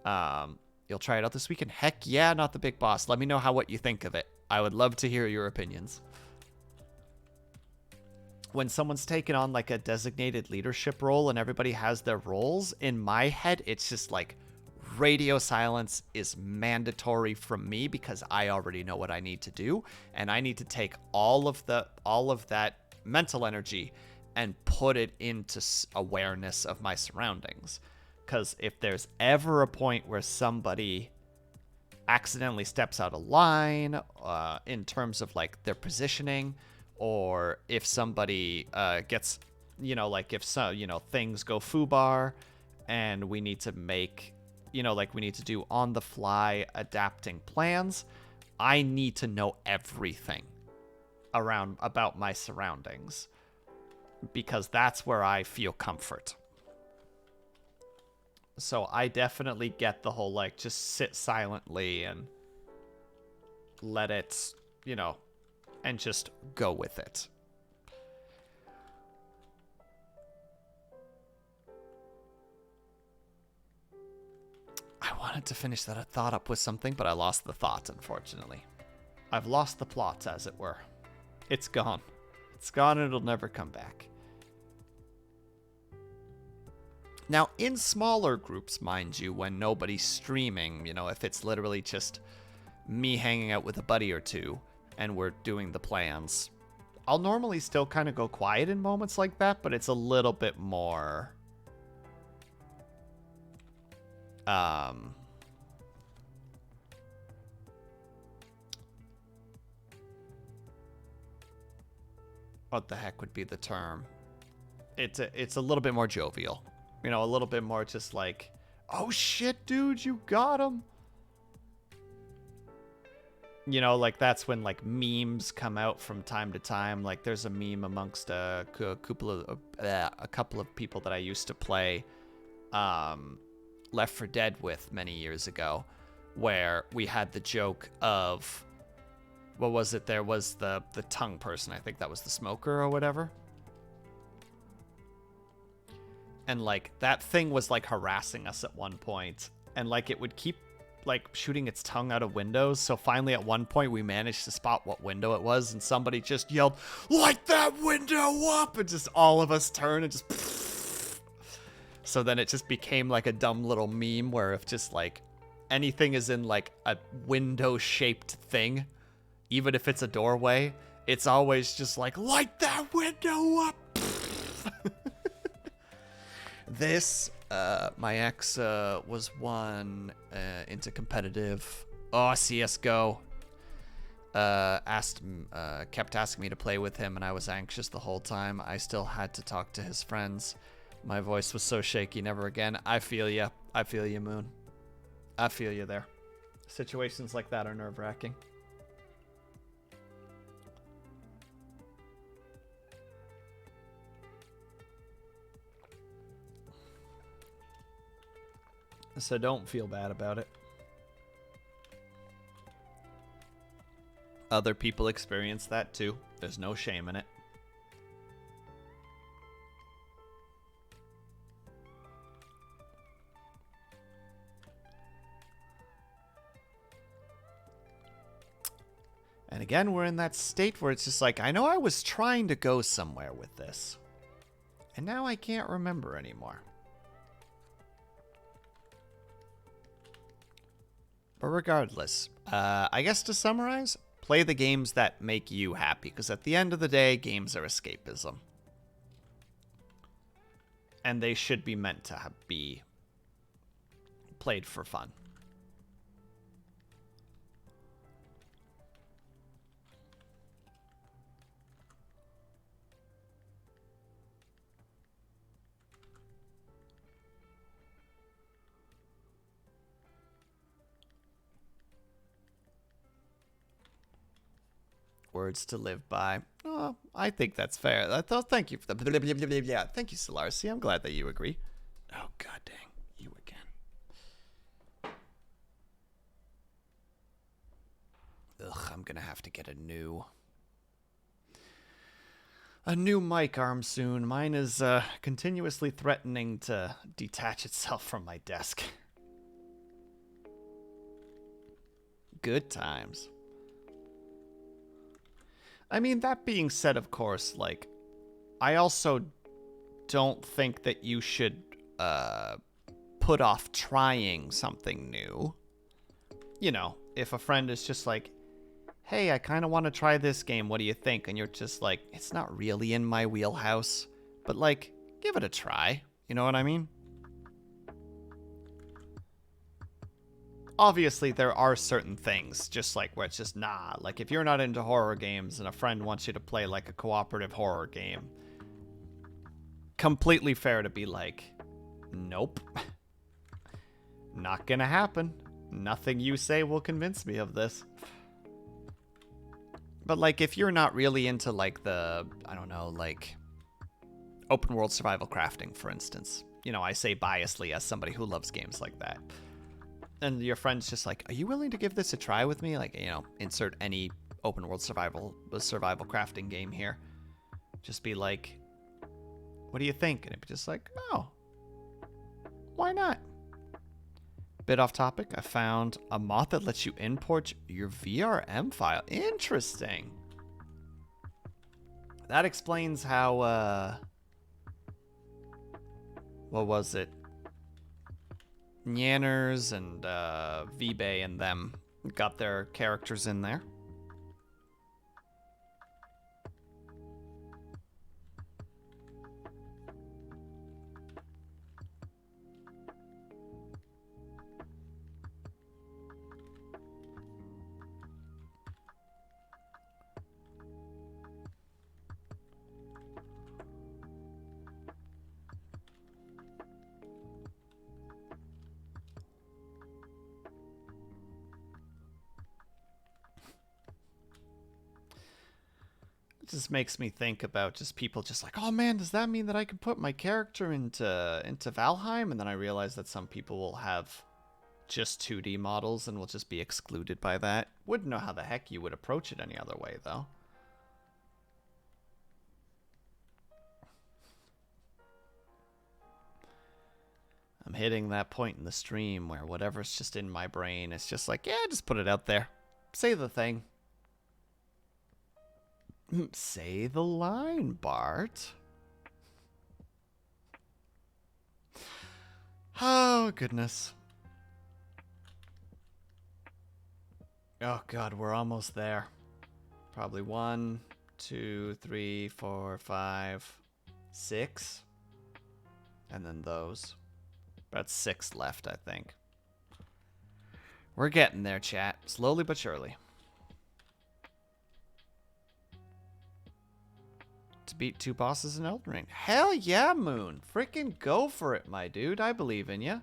You'll try it out this weekend. Heck yeah, not the big boss. Let me know what you think of it. I would love to hear your opinions. When someone's taken on like a designated leadership role and everybody has their roles, in my head, it's just like radio silence is mandatory from me because I already know what I need to do. And I need to take all of that mental energy and put it into awareness of my surroundings. Because if there's ever a point where somebody accidentally steps out of line in terms of like their positioning, or if somebody gets, you know, like if so, you know, things go foobar and we need to make, you know, like we need to do on the fly adapting plans, I need to know everything about my surroundings because that's where I feel comfort. So I definitely get the whole like just sit silently and let it, you know, and just go with it. I wanted to finish that thought up with something, but I lost the thought, unfortunately. I've lost the plot, as it were. It's gone. It's gone and it'll never come back. Now, in smaller groups, mind you, when nobody's streaming, you know, if it's literally just me hanging out with a buddy or two and we're doing the plans, I'll normally still kind of go quiet in moments like that, but it's a little bit more... what the heck would be the term? It's a little bit more jovial. You know, a little bit more just like, oh shit, dude, you got him. You know, like that's when like memes come out from time to time. Like there's a meme amongst a couple of people that I used to play Left 4 Dead with many years ago, where we had the joke of, what was it? There was the tongue person. I think that was the smoker or whatever. And like that thing was like harassing us at one point, and like it would keep like shooting its tongue out of windows. So finally at one point we managed to spot what window it was, and somebody just yelled, "Light that window up!" and just all of us turned and just so then it just became like a dumb little meme where if just like anything is in like a window shaped thing, even if it's a doorway, it's always just like, light that window up. This, my ex was one into competitive. Oh, CSGO. Kept asking me to play with him, and I was anxious the whole time. I still had to talk to his friends. My voice was so shaky, never again. I feel ya. I feel you, Moon. I feel you there. Situations like that are nerve-wracking. So don't feel bad about it. Other people experience that too. There's no shame in it. And again, we're in that state where it's just like, I know I was trying to go somewhere with this, and now I can't remember anymore. But regardless, I guess to summarize, play the games that make you happy, because at the end of the day, games are escapism. And they should be meant to be played for fun. words to live by. Oh, I think that's fair. Thank you for the yeah. Thank you, Solarcy. I'm glad that you agree. Oh, god dang. You again. Ugh, I'm gonna have to get a new mic arm soon. Mine is continuously threatening to detach itself from my desk. Good times. I mean, that being said, of course, like, I also don't think that you should put off trying something new. You know, if a friend is just like, hey, I kind of want to try this game, what do you think? And you're just like, it's not really in my wheelhouse, but like, give it a try. You know what I mean? Obviously, there are certain things, just like where it's just, nah, like if you're not into horror games and a friend wants you to play like a cooperative horror game, completely fair to be like, nope. Not gonna happen. Nothing you say will convince me of this. But like, if you're not really into like the, I don't know, like open world survival crafting, for instance. You know, I say biasly as somebody who loves games like that. And your friend's just like, are you willing to give this a try with me? Like, you know, insert any open world survival crafting game here. Just be like, what do you think? And it'd be just like, oh, why not? Bit off topic, I found a mod that lets you import your VRM file. Interesting. That explains how, what was it? Nyanners and V-Bay and them got their characters in there. It just makes me think about just people just like, oh man, does that mean that I can put my character into Valheim? And then I realize that some people will have just 2D models and will just be excluded by that. Wouldn't know how the heck you would approach it any other way, though. I'm hitting that point in the stream where whatever's just in my brain is just like, yeah, just put it out there. Say the thing. Say the line, Bart. Oh, goodness. Oh, God, we're almost there. Probably 1, 2, 3, 4, 5, 6. And then those. About 6 left, I think. We're getting there, chat. Slowly but surely. To beat 2 bosses in Elden Ring. Hell yeah, Moon. Freaking go for it, my dude. I believe in you.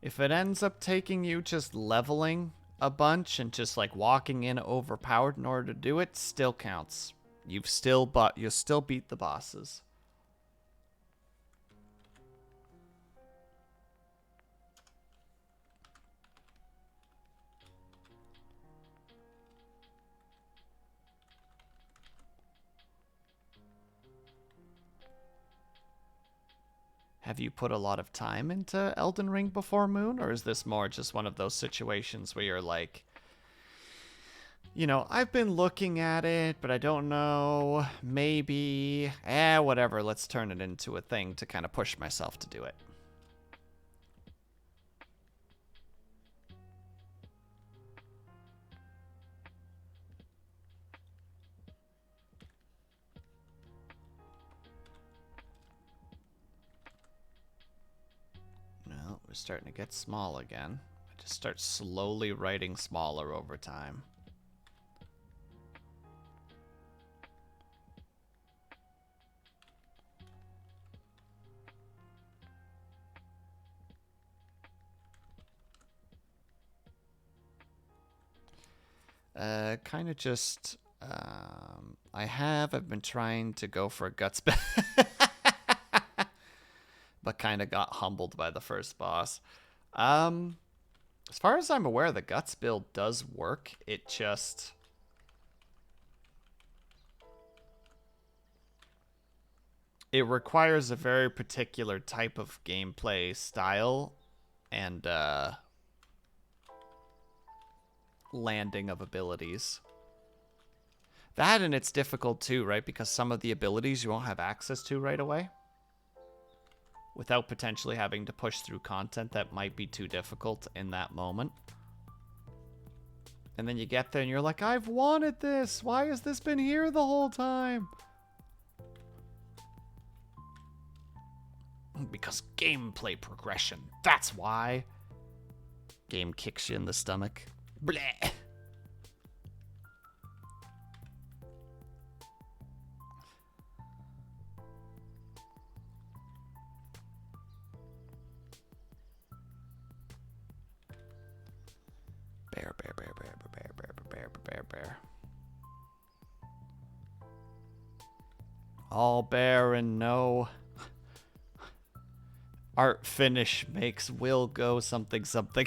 If it ends up taking you just leveling a bunch and just like walking in overpowered in order to do it, still counts. You'll still beat the bosses. Have you put a lot of time into Elden Ring before, Moon? Or is this more just one of those situations where you're like, you know, I've been looking at it, but I don't know. Maybe. Whatever. Let's turn it into a thing to kind of push myself to do it. No, we're starting to get small again. I just start slowly writing smaller over time. Kind of just, I've been trying to go for a guts, but kind of got humbled by the first boss. As far as I'm aware, the guts build does work. It just... it requires a very particular type of gameplay style and landing of abilities. That, and it's difficult too, right? Because some of the abilities you won't have access to right away, without potentially having to push through content that might be too difficult in that moment. And then you get there and you're like, I've wanted this. Why has this been here the whole time? Because gameplay progression. That's why. Game kicks you in the stomach. Bleh. Bear, bear, bear, bear, bear, bear, bear, bear, bear. All bear and no art finish makes Will go something something.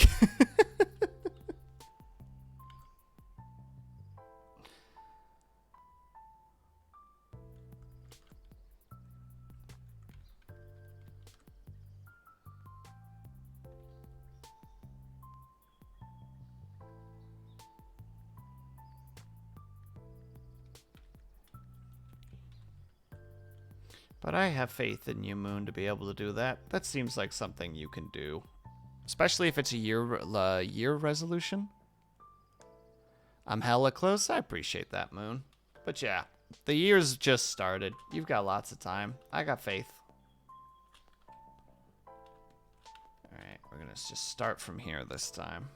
But I have faith in you, Moon, to be able to do that. That seems like something you can do. Especially if it's a year resolution. I'm hella close. I appreciate that, Moon. But yeah, the year's just started. You've got lots of time. I got faith. Alright, we're gonna just start from here this time.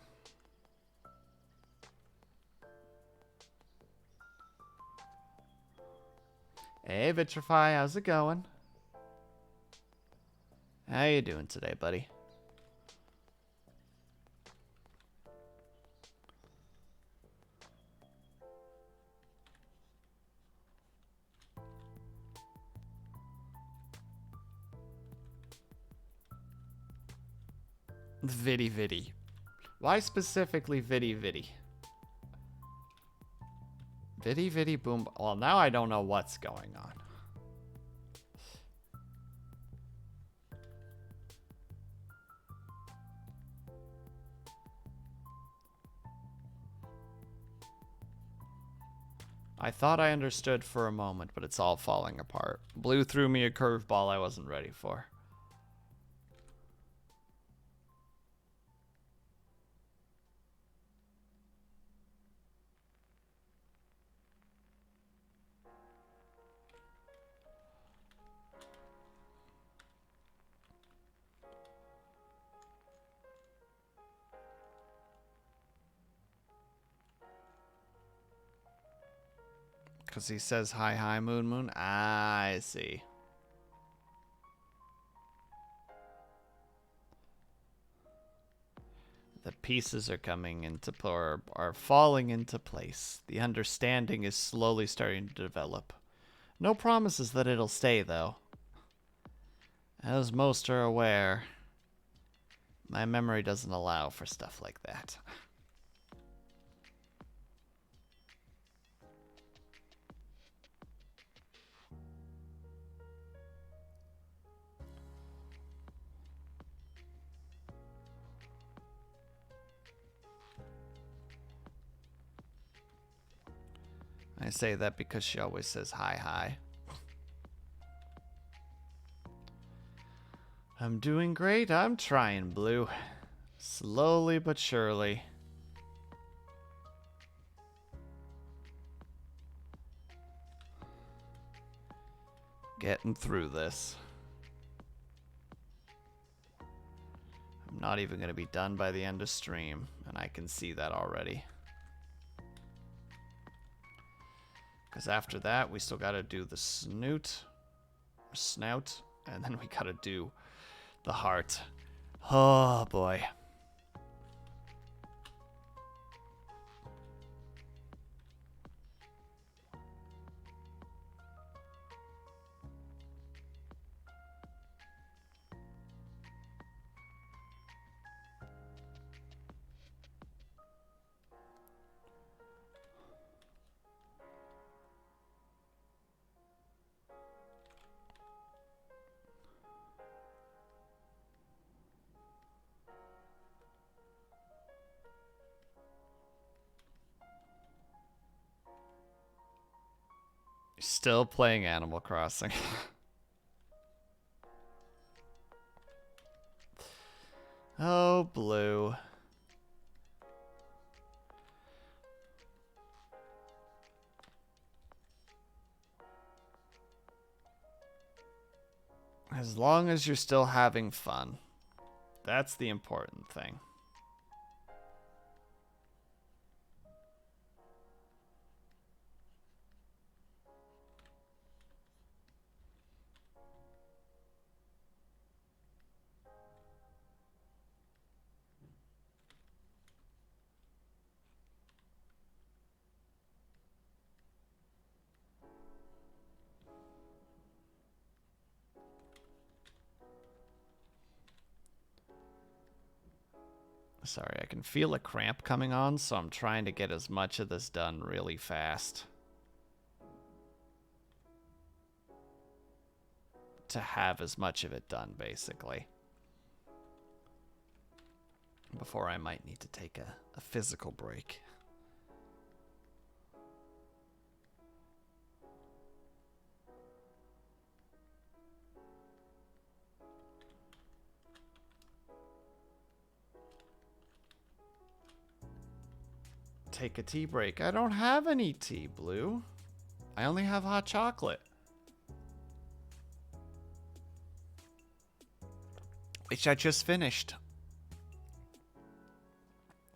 Hey, Vitrify, how's it going? How you doing today, buddy? Viddy Viddy. Why specifically Viddy Viddy? Viddy Viddy Boom. Well, now I don't know what's going on. I thought I understood for a moment, but it's all falling apart. Blue threw me a curveball I wasn't ready for. Because he says, hi, hi, Moon, Moon. Ah, I see. The pieces are coming into, or are falling into place. The understanding is slowly starting to develop. No promises that it'll stay, though. As most are aware, my memory doesn't allow for stuff like that. I say that because she always says hi, hi. I'm doing great. I'm trying, Blue. Slowly but surely. Getting through this. I'm not even going to be done by the end of stream, and I can see that already. Because after that, we still got to do the snout, and then we got to do the heart. Oh, boy. Still playing Animal Crossing. Oh, Blue. As long as you're still having fun. That's the important thing. Sorry, I can feel a cramp coming on, so I'm trying to get as much of this done really fast. To have as much of it done, basically. Before I might need to take a physical break. Take a tea break. I don't have any tea, Blue. I only have hot chocolate. Which I just finished.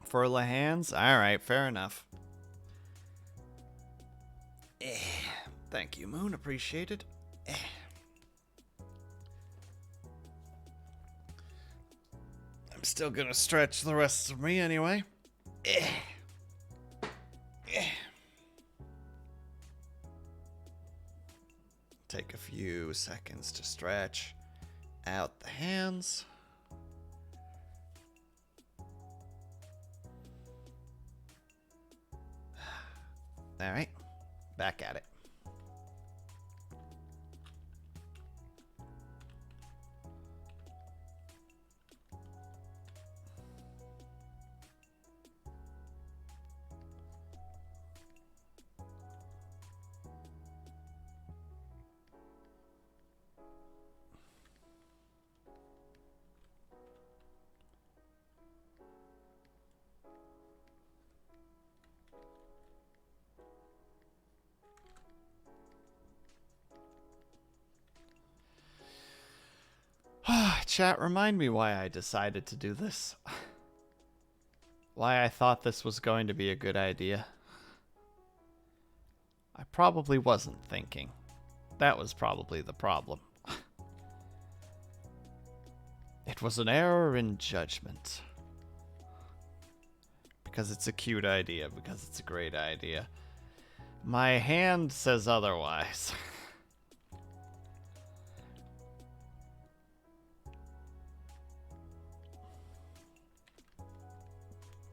For Lahans? Alright, fair enough. Thank you, Moon. Appreciated. I'm still gonna stretch the rest of me anyway. Take a few seconds to stretch out the hands. All right, back at it. Chat, remind me why I decided to do this. Why I thought this was going to be a good idea. I probably wasn't thinking. That was probably the problem. It was an error in judgment. Because it's a cute idea, because it's a great idea. My hand says otherwise.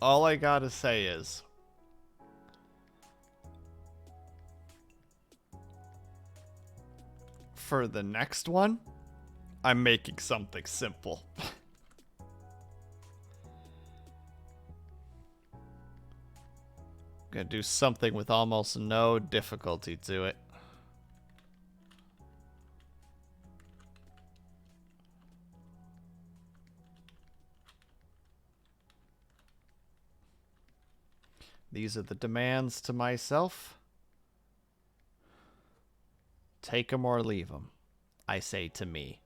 All I gotta say is, for the next one, I'm making something simple. Gonna do something with almost no difficulty to it. These are the demands to myself. Take 'em or leave 'em, I say to me.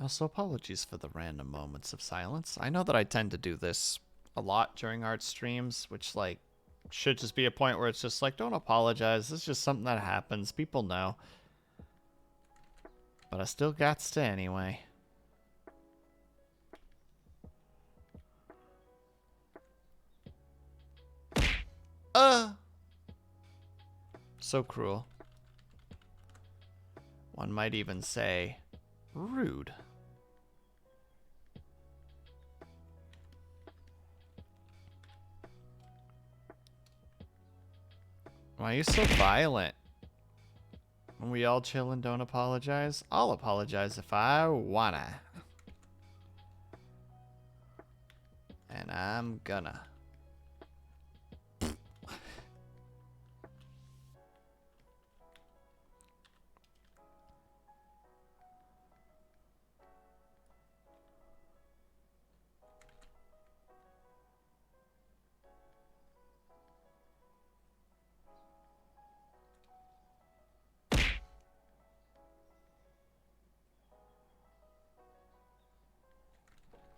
Also, apologies for the random moments of silence. I know that I tend to do this a lot during art streams, which, like, should just be a point where it's just like, don't apologize. It's just something that happens. People know. But I still gots to anyway. So cruel. One might even say rude. Why are you so violent? When we all chill and don't apologize? I'll apologize if I wanna. And I'm gonna.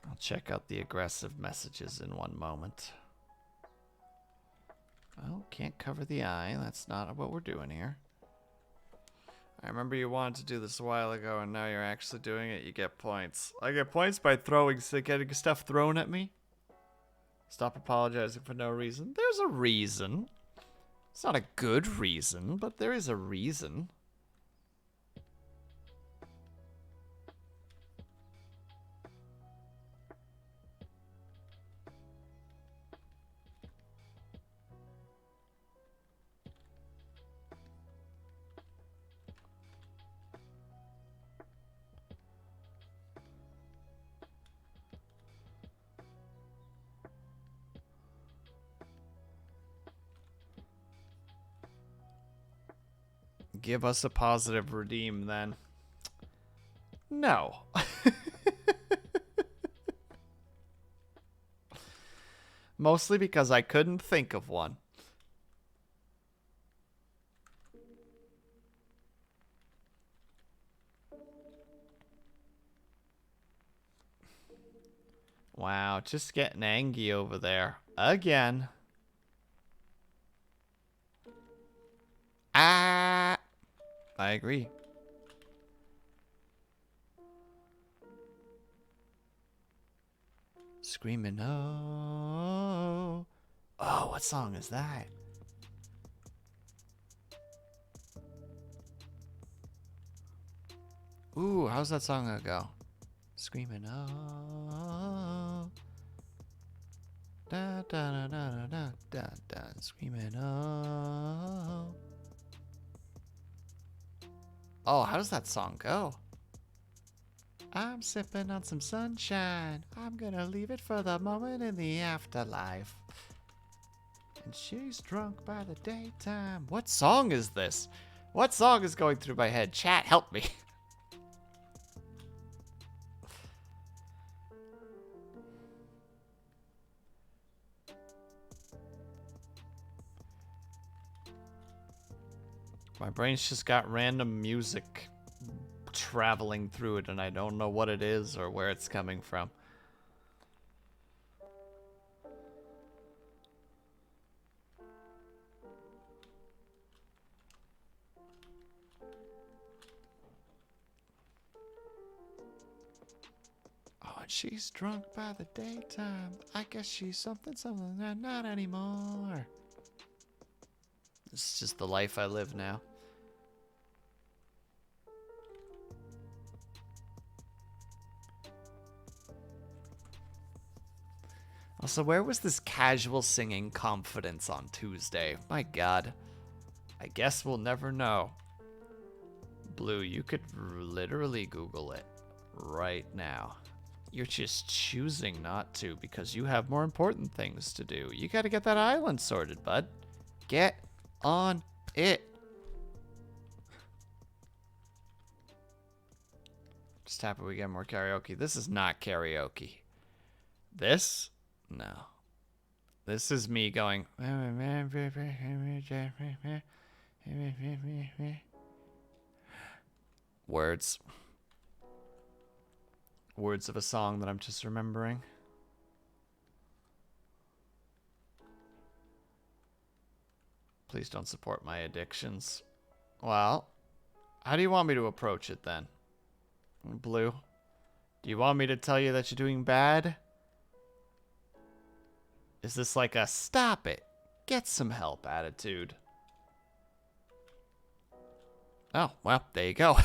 I'll check out the aggressive messages in one moment. Oh, can't cover the eye. That's not what we're doing here. I remember you wanted to do this a while ago, and now you're actually doing it. You get points. I get points by getting stuff thrown at me. Stop apologizing for no reason. There's a reason. It's not a good reason, but there is a reason. Give us a positive redeem, then. No. Mostly because I couldn't think of one. Wow, just getting angry over there. Again. Ah! I agree. Screaming, no. Oh, what song is that? Ooh, how's that song gonna go? Screaming, oh. Da da da da da da da. Screaming, oh. Oh, how does that song go? I'm sipping on some sunshine. I'm gonna leave it for the moment in the afterlife. And she's drunk by the daytime. What song is this? What song is going through my head? Chat, help me. My brain's just got random music traveling through it, and I don't know what it is or where it's coming from. Oh, and she's drunk by the daytime. I guess she's something, not anymore. This is just the life I live now. Also, where was this casual singing confidence on Tuesday? My God. I guess we'll never know. Blue, you could literally Google it right now. You're just choosing not to because you have more important things to do. You gotta get that island sorted, bud. Get on it. Just happy we get more karaoke. This is not karaoke. This? No. This is me going. Words. Words of a song that I'm just remembering. Please don't support my addictions. Well, how do you want me to approach it then? Blue, do you want me to tell you that you're doing bad? Is this like a stop it? Get some help, attitude. Oh, well, there you go.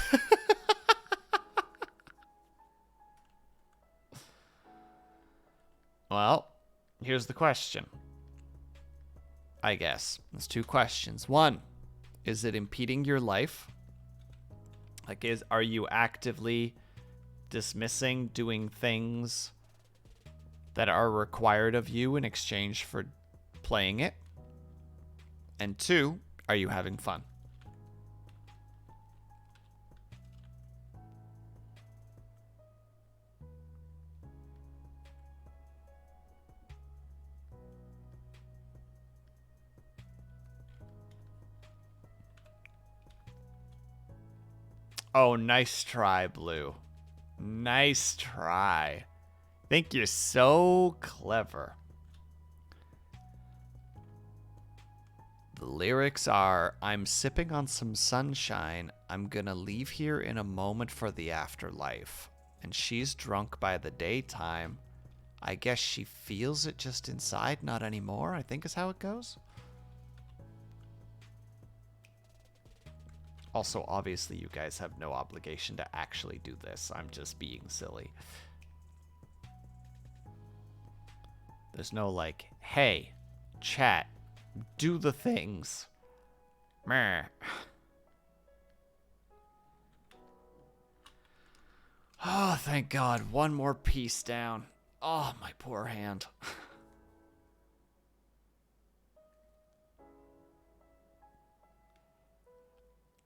Well, here's the question. I guess. There's two questions. One, is it impeding your life? Like, are you actively dismissing doing things that are required of you in exchange for playing it? And two, are you having fun? Oh, nice try, Blue. Nice try. Think you're so clever. The lyrics are, I'm sipping on some sunshine. I'm gonna leave here in a moment for the afterlife. And she's drunk by the daytime. I guess she feels it just inside, not anymore, I think is how it goes. Also, obviously, you guys have no obligation to actually do this. I'm just being silly. There's no like, hey, chat, do the things. Meh. Oh, thank God. One more piece down. Oh, my poor hand.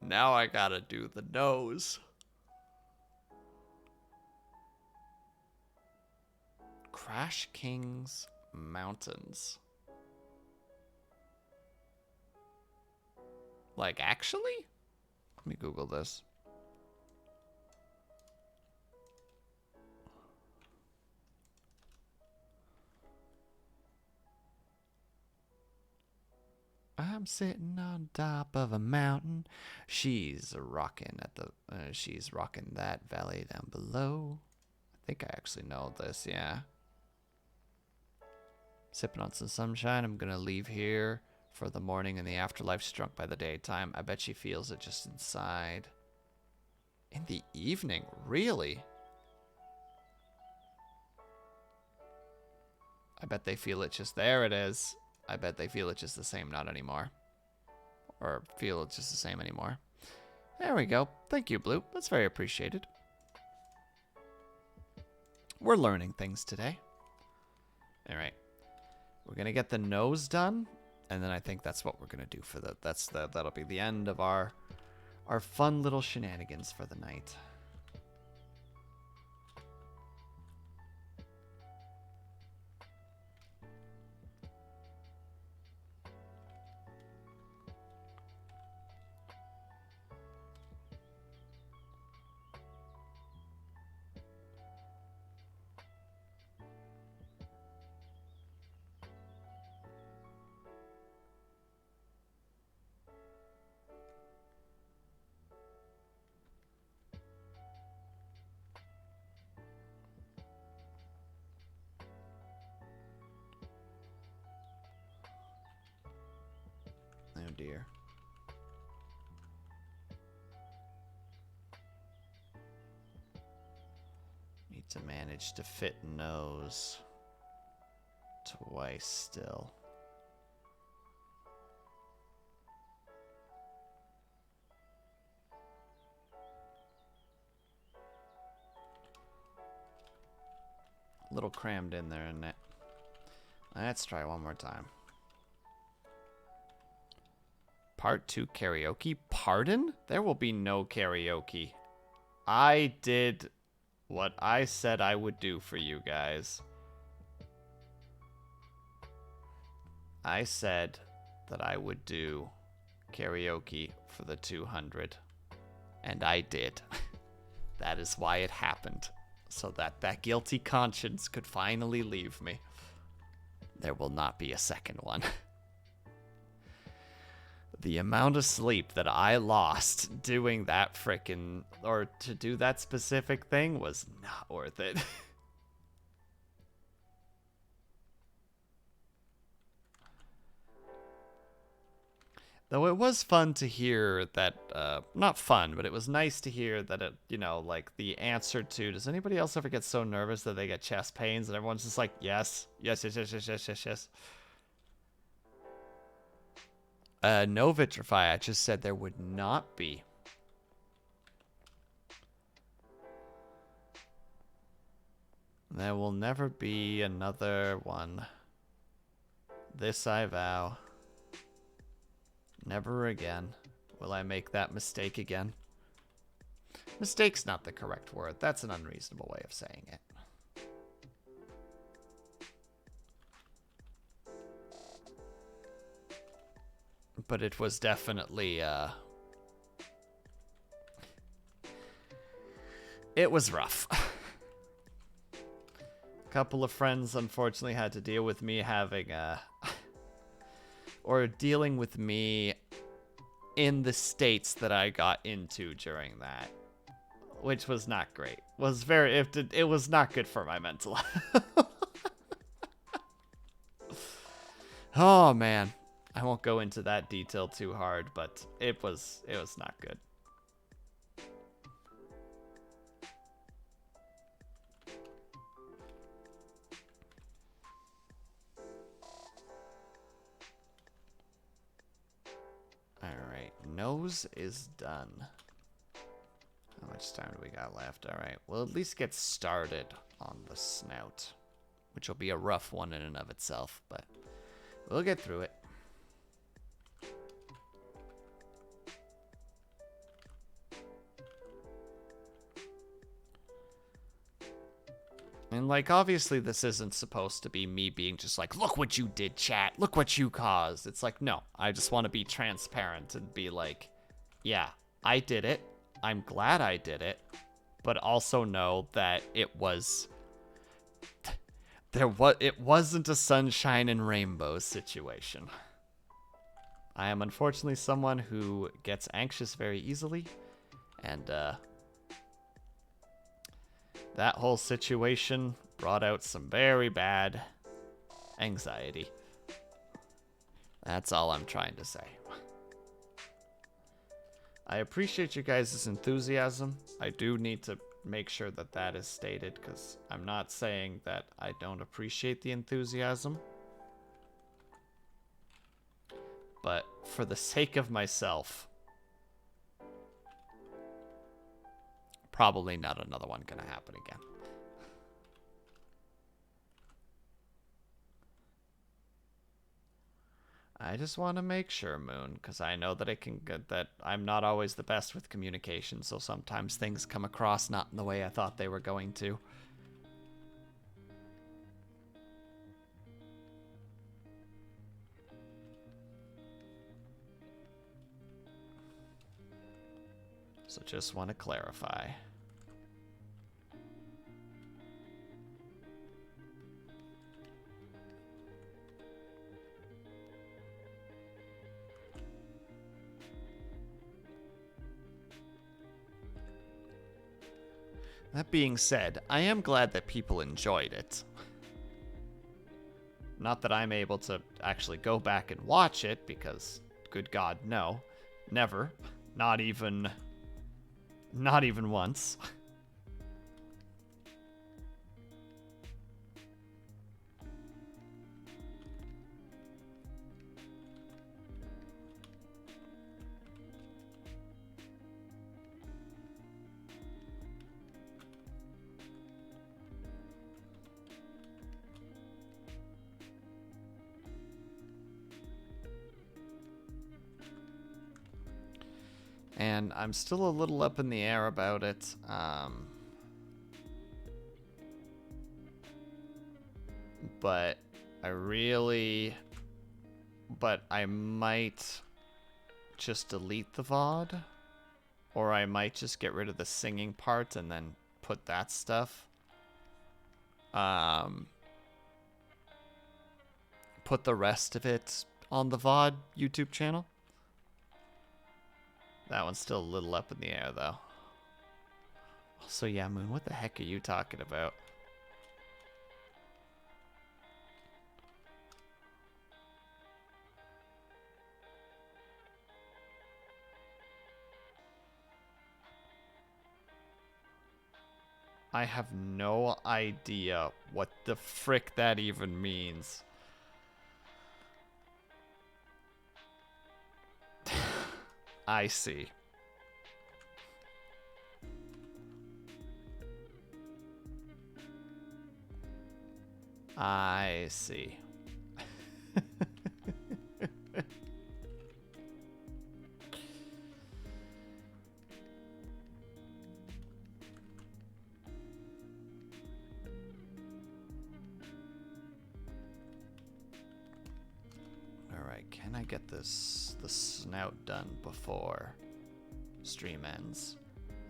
Now I gotta do the nose. Crash King's Mountains. Like, actually? Let me Google this. I'm sitting on top of a mountain. She's rocking at the. She's rocking that valley down below. I think I actually know this. Yeah. Sipping on some sunshine. I'm gonna leave here for the morning and the afterlife. Struck by the daytime. I bet she feels it just inside. In the evening, really? I bet they feel it just there. It is. I bet they feel it just the same, not anymore. Or feel it just the same anymore. There we go. Thank you, Blue. That's very appreciated. We're learning things today. All right. We're going to get the nose done. And then I think that's what we're going to do for the... That'll be the end of our fun little shenanigans for the night. Oh dear. Need to manage to fit nose twice still. A little crammed in there, isn't it? Let's try one more time. Part 2 karaoke? Pardon? There will be no karaoke. I did what I said I would do for you guys. I said that I would do karaoke for the 200. And I did. That is why it happened. So that that guilty conscience could finally leave me. There will not be a second one. The amount of sleep that I lost doing that frickin', or to do that specific thing was not worth it. Though it was fun to hear that, not fun, but it was nice to hear that it, like the answer to, does anybody else ever get so nervous that they get chest pains and everyone's just like, yes, yes, yes, yes, yes, yes, yes, yes. No vitrify, I just said there would not be. There will never be another one. This I vow. Never again will I make that mistake again. Mistake's not the correct word. That's an unreasonable way of saying it. But it was definitely, it was rough. A couple of friends, unfortunately, had to deal with me having, or dealing with me in the states that I got into during that, which was not great. It was not good for my mental health. Oh man, I won't go into that detail too hard, but it was not good. Alright, nose is done. How much time do we got left? Alright, we'll at least get started on the snout, which will be a rough one in and of itself, but we'll get through it. And, like, obviously this isn't supposed to be me being just like, look what you did, chat. Look what you caused. It's like, no, I just want to be transparent and be like, yeah, I did it. I'm glad I did it. But also know that it wasn't a sunshine and rainbows situation. I am unfortunately someone who gets anxious very easily. And, that whole situation brought out some very bad anxiety. That's all I'm trying to say. I appreciate you guys' enthusiasm. I do need to make sure that that is stated, because I'm not saying that I don't appreciate the enthusiasm. But for the sake of myself, probably not another one gonna happen again. I just want to make sure, Moon, because I know that that I'm not always the best with communication, so sometimes things come across not in the way I thought they were going to. So just want to clarify. That being said, I am glad that people enjoyed it. Not that I'm able to actually go back and watch it, because, good God, no. Never. Not even once. And I'm still a little up in the air about it. But I might just delete the VOD. Or I might just get rid of the singing part and then put that stuff. Put the rest of it on the VOD YouTube channel. That one's still a little up in the air, though. So yeah, Moon, what the heck are you talking about? I have no idea what the frick that even means. I see. I see. Alright, can I get the snout done before stream ends?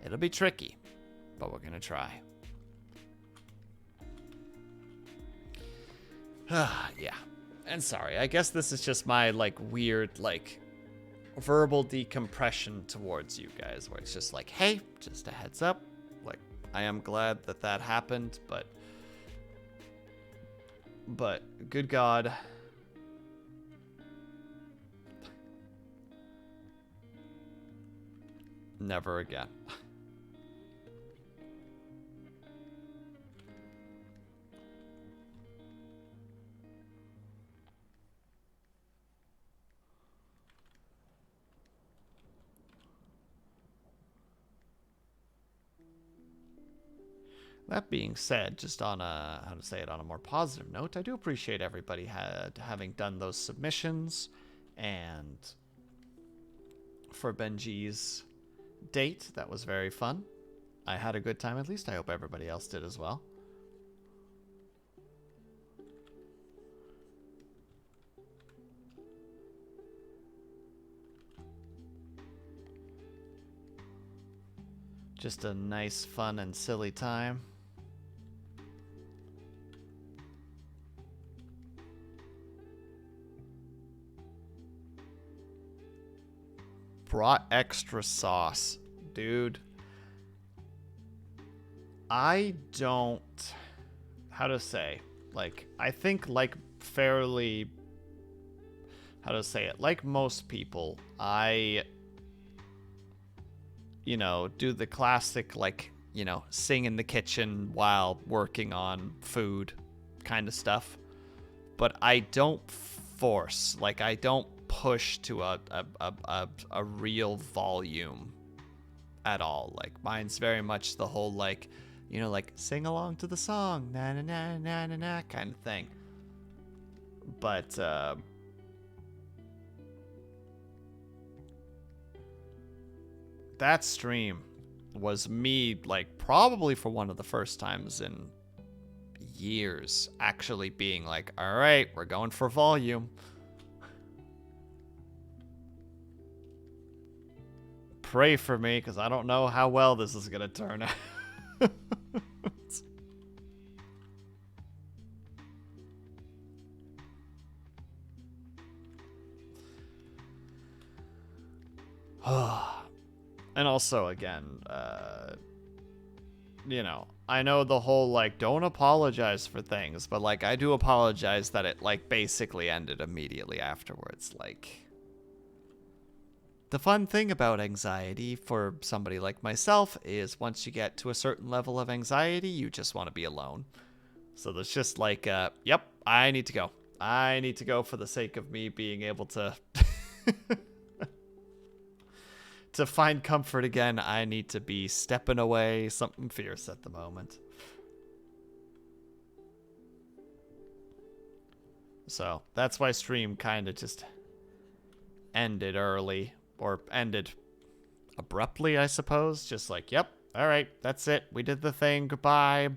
It'll be tricky, but we're gonna try. Yeah. And sorry, I guess this is just my, like, weird, like, verbal decompression towards you guys, where it's just like, hey, just a heads up. Like, I am glad that that happened, but good God. Never again. That being said, just on a, how to say it, on a more positive note, I do appreciate everybody having done those submissions, and for Benji's date, that was very fun. I had a good time, at least I hope everybody else did as well. Just a nice, fun, and silly time. Brought extra sauce. Dude. I don't... How to say? Like, I think, like, fairly... How to say it? Like most people, I... You know, do the classic, like, you know, sing in the kitchen while working on food kind of stuff. But I don't force, like, I don't push to a real volume at all. Like, mine's very much the whole, like, you know, like, sing along to the song, na na na na na na kind of thing. But, that stream was me, like, probably for one of the first times in years actually being like, all right, we're going for volume. Pray for me, because I don't know how well this is going to turn out. And also, again, you know, I know the whole, like, don't apologize for things, but, like, I do apologize that it, like, basically ended immediately afterwards. Like, the fun thing about anxiety for somebody like myself is once you get to a certain level of anxiety, you just want to be alone. So there's just like, yep, I need to go. I need to go for the sake of me being able to... To find comfort again, I need to be stepping away, something fierce at the moment. So, that's why stream kind of just ended early, or ended abruptly, I suppose. Just like, yep, alright, that's it, we did the thing, goodbye.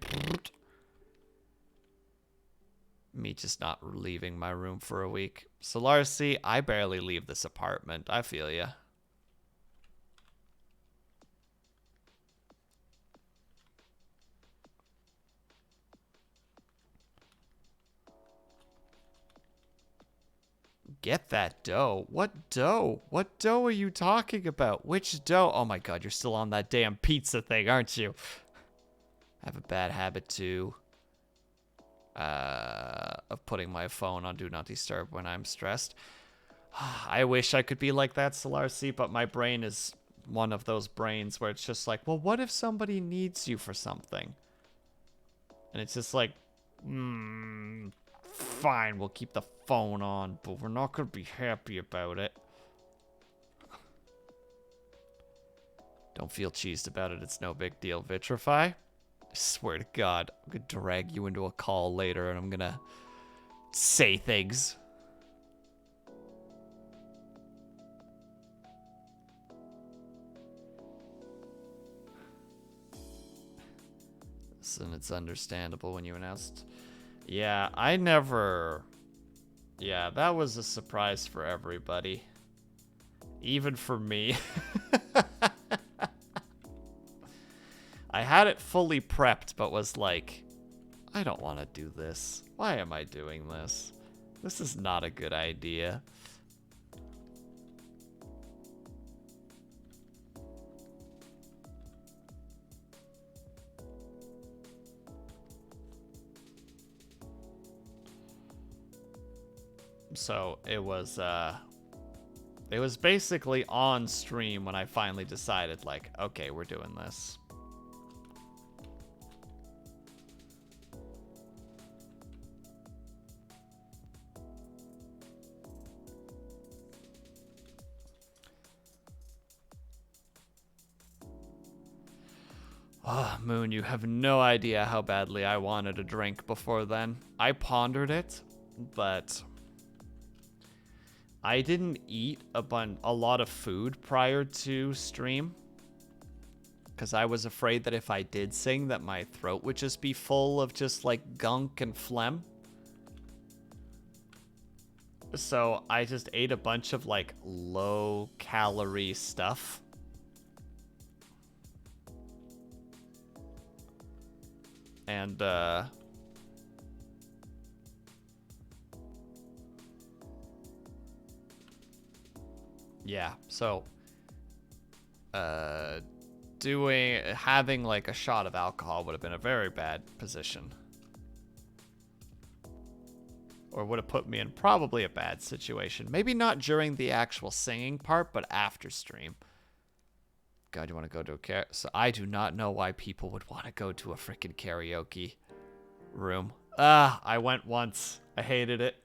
Me just not leaving my room for a week. Solarcy, I barely leave this apartment, I feel ya. Get that dough. What dough? What dough are you talking about? Which dough? Oh my god, you're still on that damn pizza thing, aren't you? I have a bad habit too. Of putting my phone on Do Not Disturb when I'm stressed. I wish I could be like that, Solarcy, but my brain is one of those brains where it's just like, well, what if somebody needs you for something? And it's just like, fine, we'll keep the phone on, but we're not going to be happy about it. Don't feel cheesed about it. It's no big deal. Vitrify? I swear to God, I'm going to drag you into a call later and I'm going to say things. And it's understandable when you announced. Yeah, I never... Yeah, that was a surprise for everybody. Even for me. I had it fully prepped, but was like, I don't want to do this. Why am I doing this? This is not a good idea. So it was basically on stream when I finally decided, like, okay, we're doing this. Oh, Moon, you have no idea how badly I wanted a drink before then. I pondered it, but I didn't eat a lot of food prior to stream because I was afraid that if I did sing that my throat would just be full of just like gunk and phlegm. So I just ate a bunch of like low calorie stuff. And yeah, so having like a shot of alcohol would have been a very bad position. Or would have put me in probably a bad situation. Maybe not during the actual singing part, but after stream. God, you want to go to a karaoke? So I do not know why people would want to go to a freaking karaoke room. I went once. I hated it.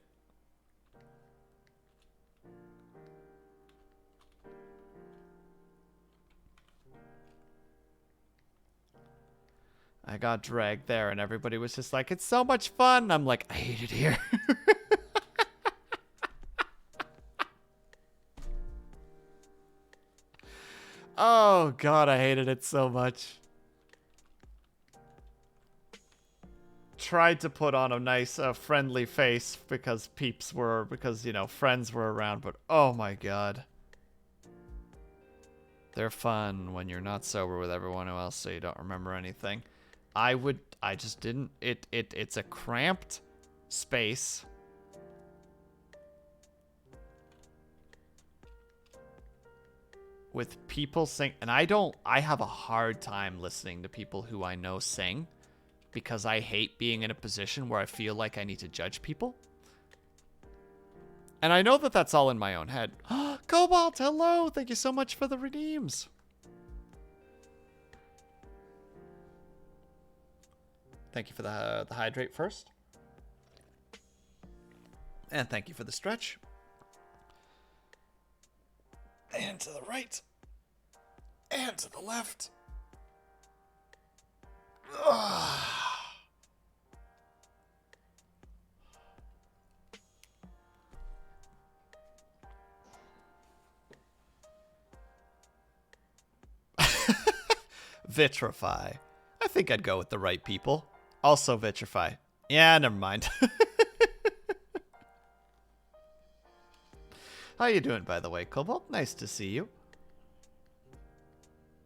I got dragged there and everybody was just like, it's so much fun. I'm like, I hate it here. Oh, God, I hated it so much. Tried to put on a nice, friendly face because you know, friends were around, but oh my God. They're fun when you're not sober with everyone else so you don't remember anything. I just didn't, it's a cramped space. With people sing, and I have a hard time listening to people who I know sing because I hate being in a position where I feel like I need to judge people. And I know that that's all in my own head. Cobalt, hello! Thank you so much for the redeems. Thank you for the hydrate first. And thank you for the stretch. And to the right. And to the left. Ugh. Vitrify. I think I'd go with the right people. Also Vitrify. Yeah, never mind. How you doing, by the way, Cobalt? Nice to see you.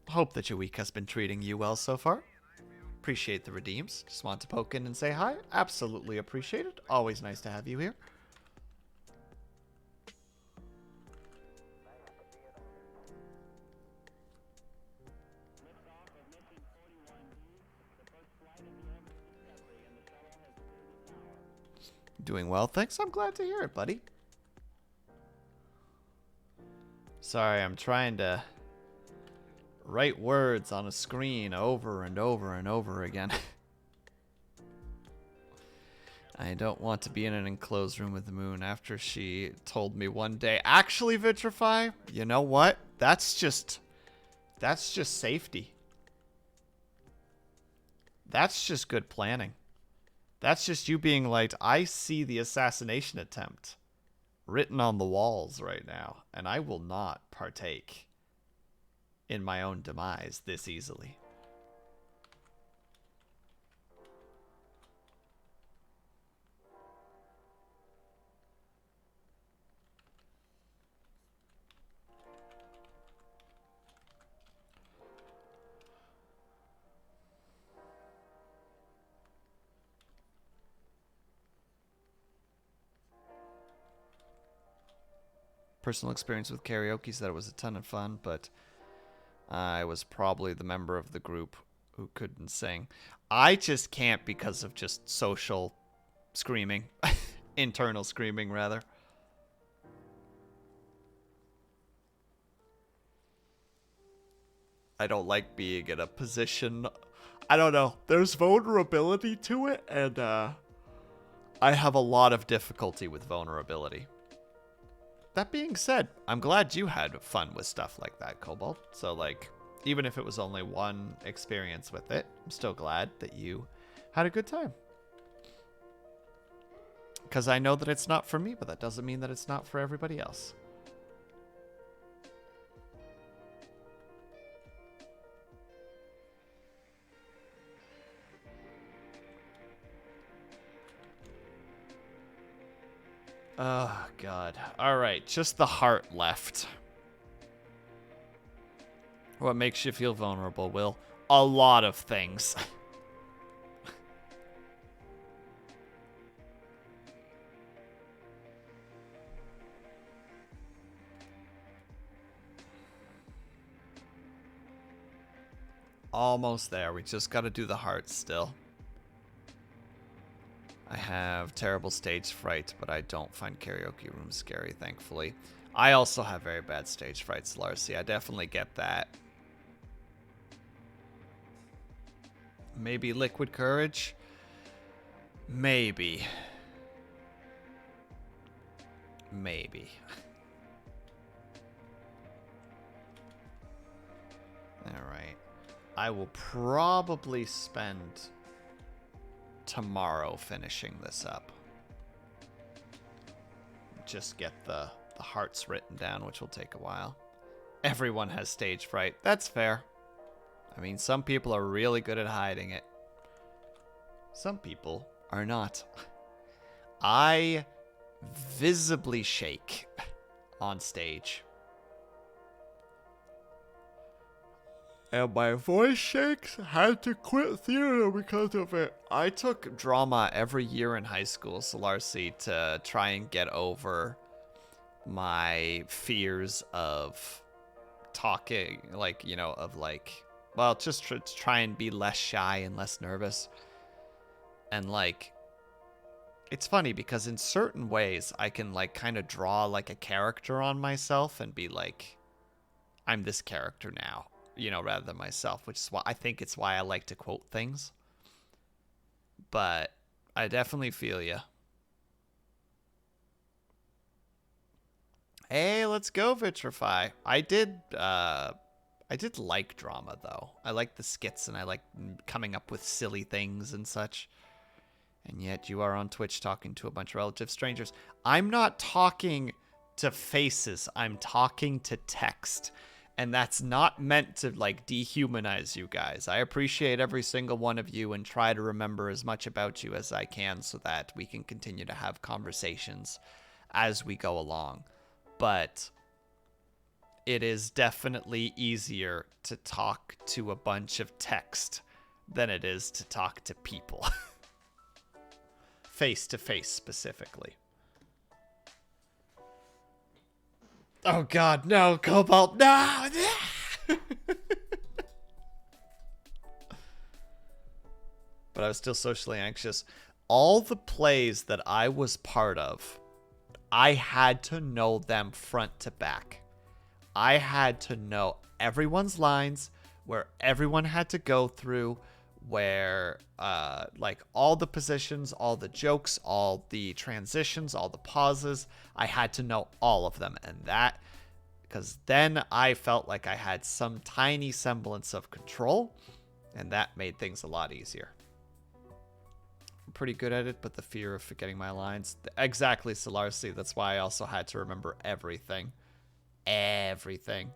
Hope that your week has been treating you well so far. Appreciate the redeems. Just want to poke in and say hi. Absolutely appreciate it. Always nice to have you here. Doing well, thanks. I'm glad to hear it, buddy. Sorry, I'm trying to write words on a screen over and over and over again. I don't want to be in an enclosed room with the moon after she told me one day, actually, Vitrify, you know what? That's just safety. That's just good planning. That's just you being like, I see the assassination attempt written on the walls right now, and I will not partake in my own demise this easily. Personal experience with karaoke said it was a ton of fun, but I was probably the member of the group who couldn't sing. I just can't because of just social screaming. Internal screaming, rather. I don't like being in a position. I don't know. There's vulnerability to it, and I have a lot of difficulty with vulnerability. That being said, I'm glad you had fun with stuff like that, Cobalt. So, like, even if it was only one experience with it, I'm still glad that you had a good time. Because I know that it's not for me, but that doesn't mean that it's not for everybody else. Oh, God. Alright, just the heart left. What makes you feel vulnerable, Will? A lot of things. Almost there. We just gotta do the heart still. I have terrible stage fright, but I don't find karaoke rooms scary, thankfully. I also have very bad stage frights, Larcy. I definitely get that. Maybe liquid courage? Maybe. Maybe. Alright. I will probably spend tomorrow finishing this up. Just get the hearts written down, which will take a while. Everyone has stage fright. That's fair. I mean, some people are really good at hiding it. Some people are not. I visibly shake on stage. And my voice shakes. Had to quit theater because of it. I took drama every year in high school, Solarcy, to try and get over my fears of talking, like, you know, of like, well, just to try and be less shy and less nervous. And like, it's funny because in certain ways I can like kind of draw like a character on myself and be like, I'm this character now. You know, rather than myself, which is why I think it's why I like to quote things. But I definitely feel you. Hey, let's go, Vitrify. I did like drama though. I like the skits and I like coming up with silly things and such. And yet you are on Twitch talking to a bunch of relative strangers. I'm not talking to faces. I'm talking to text. And that's not meant to, like, dehumanize you guys. I appreciate every single one of you and try to remember as much about you as I can so that we can continue to have conversations as we go along. But it is definitely easier to talk to a bunch of text than it is to talk to people. Face to face, specifically. Oh God, no, Cobalt, no! But I was still socially anxious. All the plays that I was part of, I had to know them front to back. I had to know everyone's lines, where everyone had to go through, where like all the positions, all the jokes, all the transitions, all the pauses, I had to know all of them. And that, because then I felt like I had some tiny semblance of control, and that made things a lot easier. I'm pretty good at it, but the fear of forgetting my lines. Exactly, Solarcy. That's why I also had to remember everything. Everything.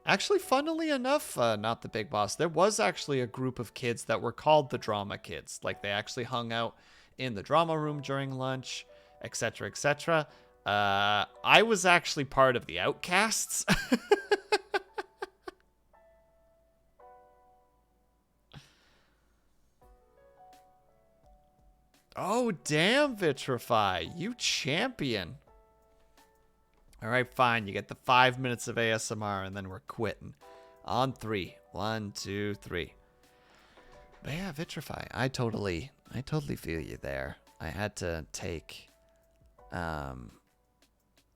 Actually, funnily enough, not the Big Boss, there was actually a group of kids that were called the Drama Kids. Like, they actually hung out in the drama room during lunch, etc., etc. I was actually part of the Outcasts. Oh, damn, Vitrify. You champion. All right, fine. You get the 5 minutes of ASMR, and then we're quitting. On 3. 1, 2, 3. But yeah, Vitrify. I totally feel you there. I had to take...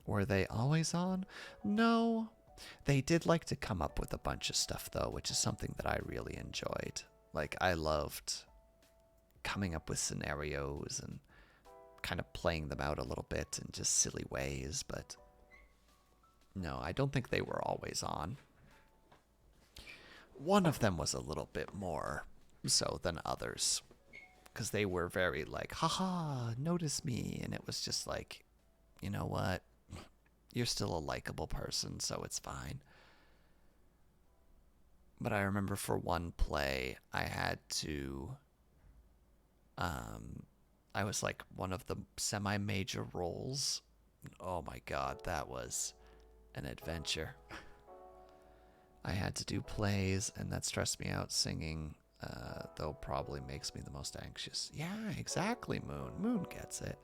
Were they always on? No. They did like to come up with a bunch of stuff, though, which is something that I really enjoyed. Like, I loved coming up with scenarios and kind of playing them out a little bit in just silly ways, but no, I don't think they were always on. One of them was a little bit more so than others, because they were very like, haha, notice me, and it was just like, you know what? You're still a likable person, so it's fine. But I remember for one play, I had to... I was like one of the semi-major roles. Oh my god, that was an adventure. I had to do plays, and that stressed me out. Singing, though, probably makes me the most anxious. Yeah, exactly, Moon. Moon gets it.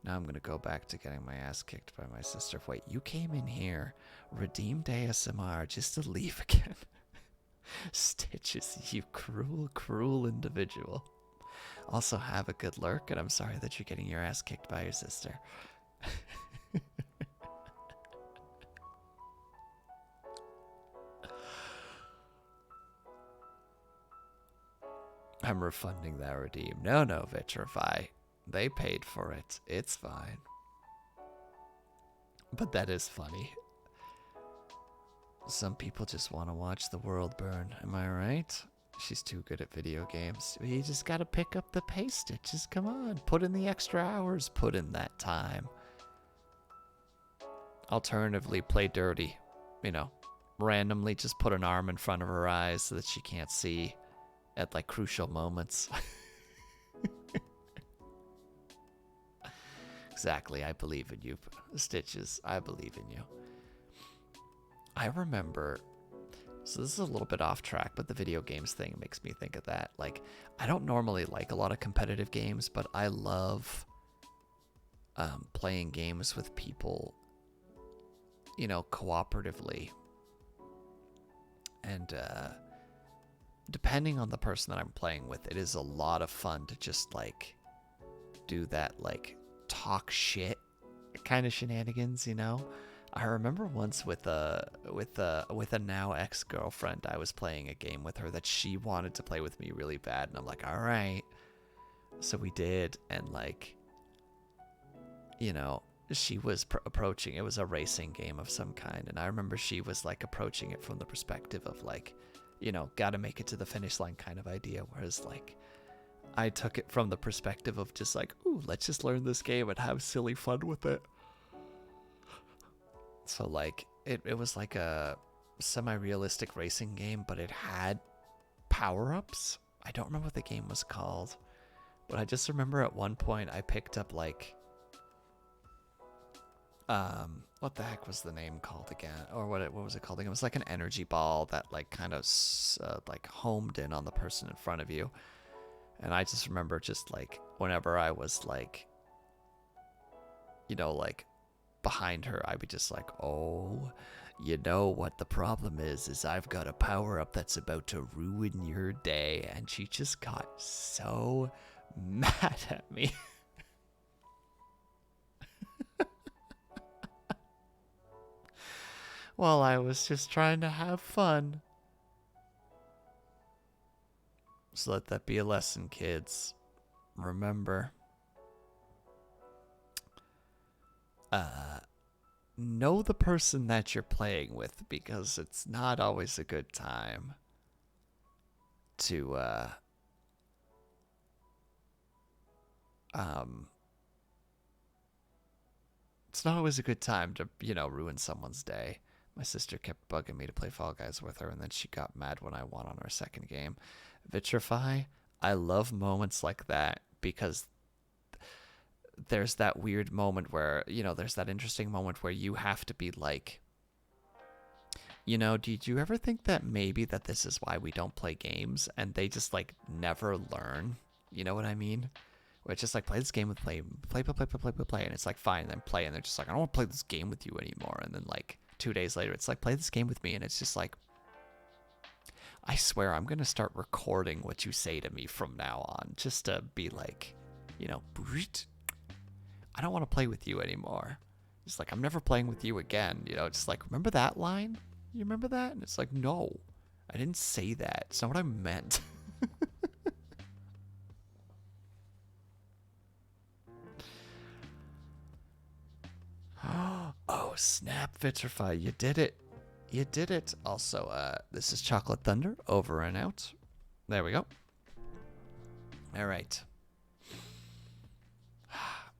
Now I'm going to go back to getting my ass kicked by my sister. Wait, you came in here, redeemed ASMR, just to leave again. Stitches, you cruel, cruel individual. Also, have a good lurk, and I'm sorry that you're getting your ass kicked by your sister. I'm refunding that redeem. No, Vitrify. They paid for it. It's fine. But that is funny. Some people just want to watch the world burn. Am I right? She's too good at video games. You just gotta pick up the pace, Stitches. Come on. Put in the extra hours. Put in that time. Alternatively, play dirty. You know, randomly just put an arm in front of her eyes so that she can't see at, like, crucial moments. Exactly. I believe in you, Stitches. I believe in you. I remember... So this is a little bit off track, but the video games thing makes me think of that. Like, I don't normally like a lot of competitive games, but I love playing games with people, you know, cooperatively. And depending on the person that I'm playing with, it is a lot of fun to just, like, do that, like, talk shit kind of shenanigans, you know? I remember once with a now ex-girlfriend, I was playing a game with her that she wanted to play with me really bad, and I'm like, all right. So we did, and, like, you know, she was approaching, it was a racing game of some kind, and I remember she was, like, approaching it from the perspective of, like, you know, gotta make it to the finish line kind of idea, whereas, like, I took it from the perspective of just like, ooh, let's just learn this game and have silly fun with it. So, like, it was like a semi-realistic racing game, but it had power-ups. I don't remember what the game was called, but I just remember at one point I picked up, like, what the heck was the name called again? Or what was it called again? It was like an energy ball that, like, kind of, like, homed in on the person in front of you. And I just remember just, like, whenever I was, like, you know, like, behind her, I would just like, oh, you know what the problem is I've got a power-up that's about to ruin your day. And she just got so mad at me. Well, I was just trying to have fun. So let that be a lesson, kids. Remember, know the person that you're playing with, because it's not always a good time to, it's not always a good time to, ruin someone's day. My sister kept bugging me to play Fall Guys with her, and then she got mad when I won on our second game. Vitrify, I love moments like that because there's that weird moment where, there's that interesting moment where you have to be like, did you ever think that maybe that this is why we don't play games? And they just, like, never learn. You know what I mean? Where it's just like, play this game with play. And it's like, fine, then play. And they're just like, I don't want to play this game with you anymore. And then, like, 2 days later, it's like, play this game with me. And it's just like, I swear I'm going to start recording what you say to me from now on. Just to be like, I don't want to play with you anymore. It's like, I'm never playing with you again. Just like, remember that line? You remember that? And it's like, no, I didn't say that. It's not what I meant. Oh, snap, Vitrify. You did it. You did it. Also, this is Chocolate Thunder, over and out. There we go. All right.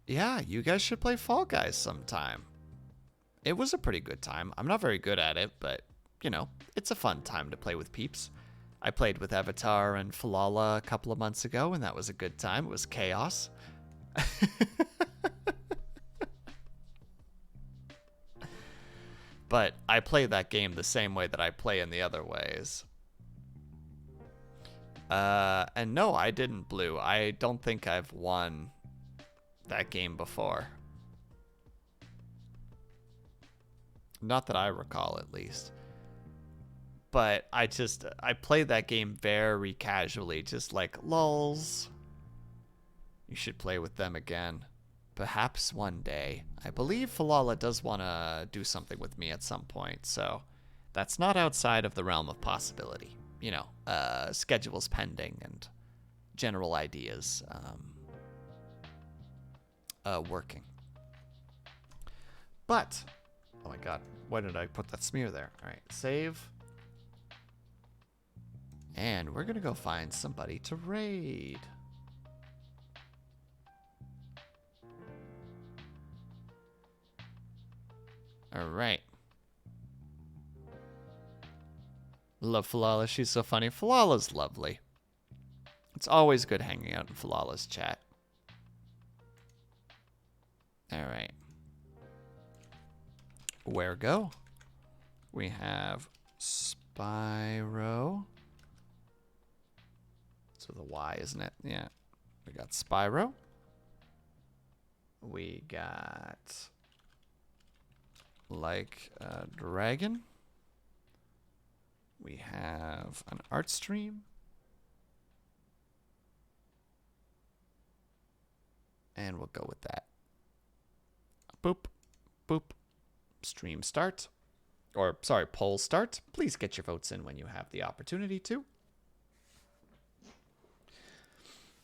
Yeah, you guys should play Fall Guys sometime. It was a pretty good time. I'm not very good at it, but, it's a fun time to play with peeps. I played with Avatar and Falala a couple of months ago, and that was a good time. It was chaos. But I play that game the same way that I play in the other ways. And no, I didn't, Blue. I don't think I've won that game before. Not that I recall, at least. But I played that game very casually, just like, lols. You should play with them again. Perhaps one day. I believe Falala does want to do something with me at some point, so that's not outside of the realm of possibility. Schedules pending and general ideas working. But, oh my god, why did I put that smear there? All right, save. And we're going to go find somebody to raid. All right. Love Falala. She's so funny. Falala's lovely. It's always good hanging out in Falala's chat. All right. Where go? We have Spyro. So the Y, isn't it? Yeah. We got Spyro. We got like a dragon. We have an art stream. And we'll go with that. Boop, boop. Stream start. Or, sorry, poll start. Please get your votes in when you have the opportunity to.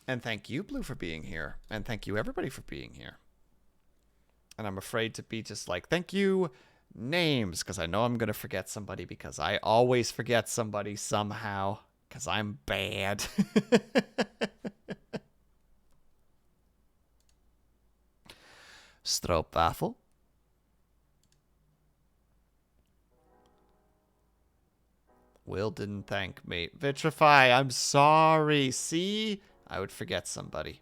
And thank you, Blue, for being here. And thank you, everybody, for being here. And I'm afraid to be just like, thank you, names, because I know I'm going to forget somebody, because I always forget somebody somehow, because I'm bad. Stroopwafel. Will didn't thank me. Vitrify, I'm sorry. See? I would forget somebody.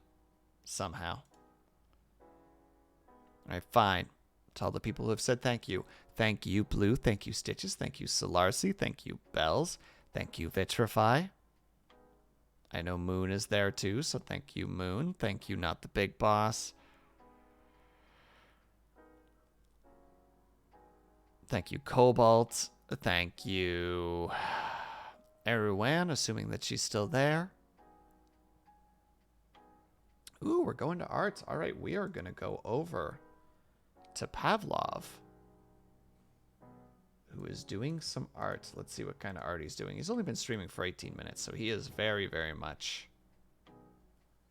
Somehow. Alright, fine. To all the people who have said thank you. Thank you, Blue. Thank you, Stitches. Thank you, Solarcy. Thank you, Bells. Thank you, Vitrify. I know Moon is there too, so thank you, Moon. Thank you, Not the Big Boss. Thank you, Cobalt. Thank you, Eruan, assuming that she's still there. Ooh, we're going to arts. All right, we are going to go over to Pavlov. who is doing some art. Let's see what kind of art he's doing. He's only been streaming for 18 minutes, so he is very, very much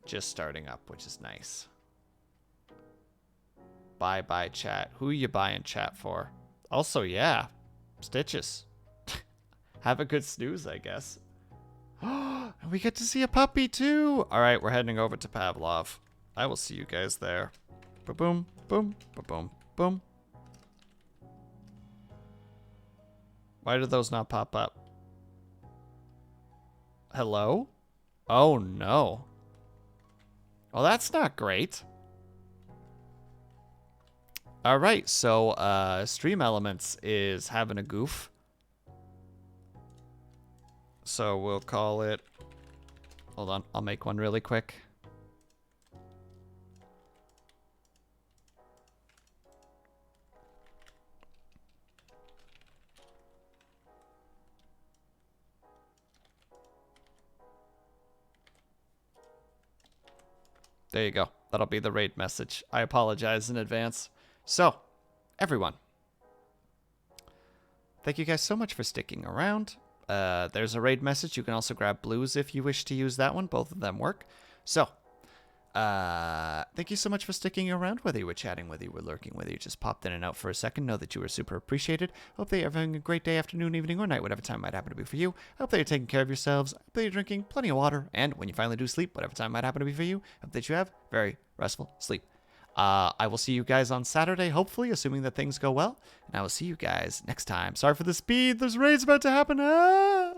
just starting up, which is nice. Bye-bye chat. Who you buying chat for? Also, yeah, Stitches. Have a good snooze, I guess. And we get to see a puppy, too. All right, we're heading over to Pavlov. I will see you guys there. Ba-boom, boom, ba-boom, boom. Why did those not pop up? Hello? Oh, no. Well, that's not great. All right, so Stream Elements is having a goof. So we'll call it... Hold on, I'll make one really quick. There you go. That'll be the raid message. I apologize in advance. So, everyone, thank you guys so much for sticking around. There's a raid message. You can also grab blues if you wish to use that one. Both of them work. So, thank you so much for sticking around, whether you were chatting, whether you were lurking, whether you just popped in and out for a second. Know that you were super appreciated. Hope that you're having a great day, afternoon, evening, or night, whatever time might happen to be for you. Hope that you're taking care of yourselves. Hope that you're drinking plenty of water. And when you finally do sleep, whatever time might happen to be for you, hope that you have very restful sleep. I will see you guys on Saturday, hopefully, assuming that things go well. And I will see you guys next time. Sorry for the speed. There's raids about to happen. Ah!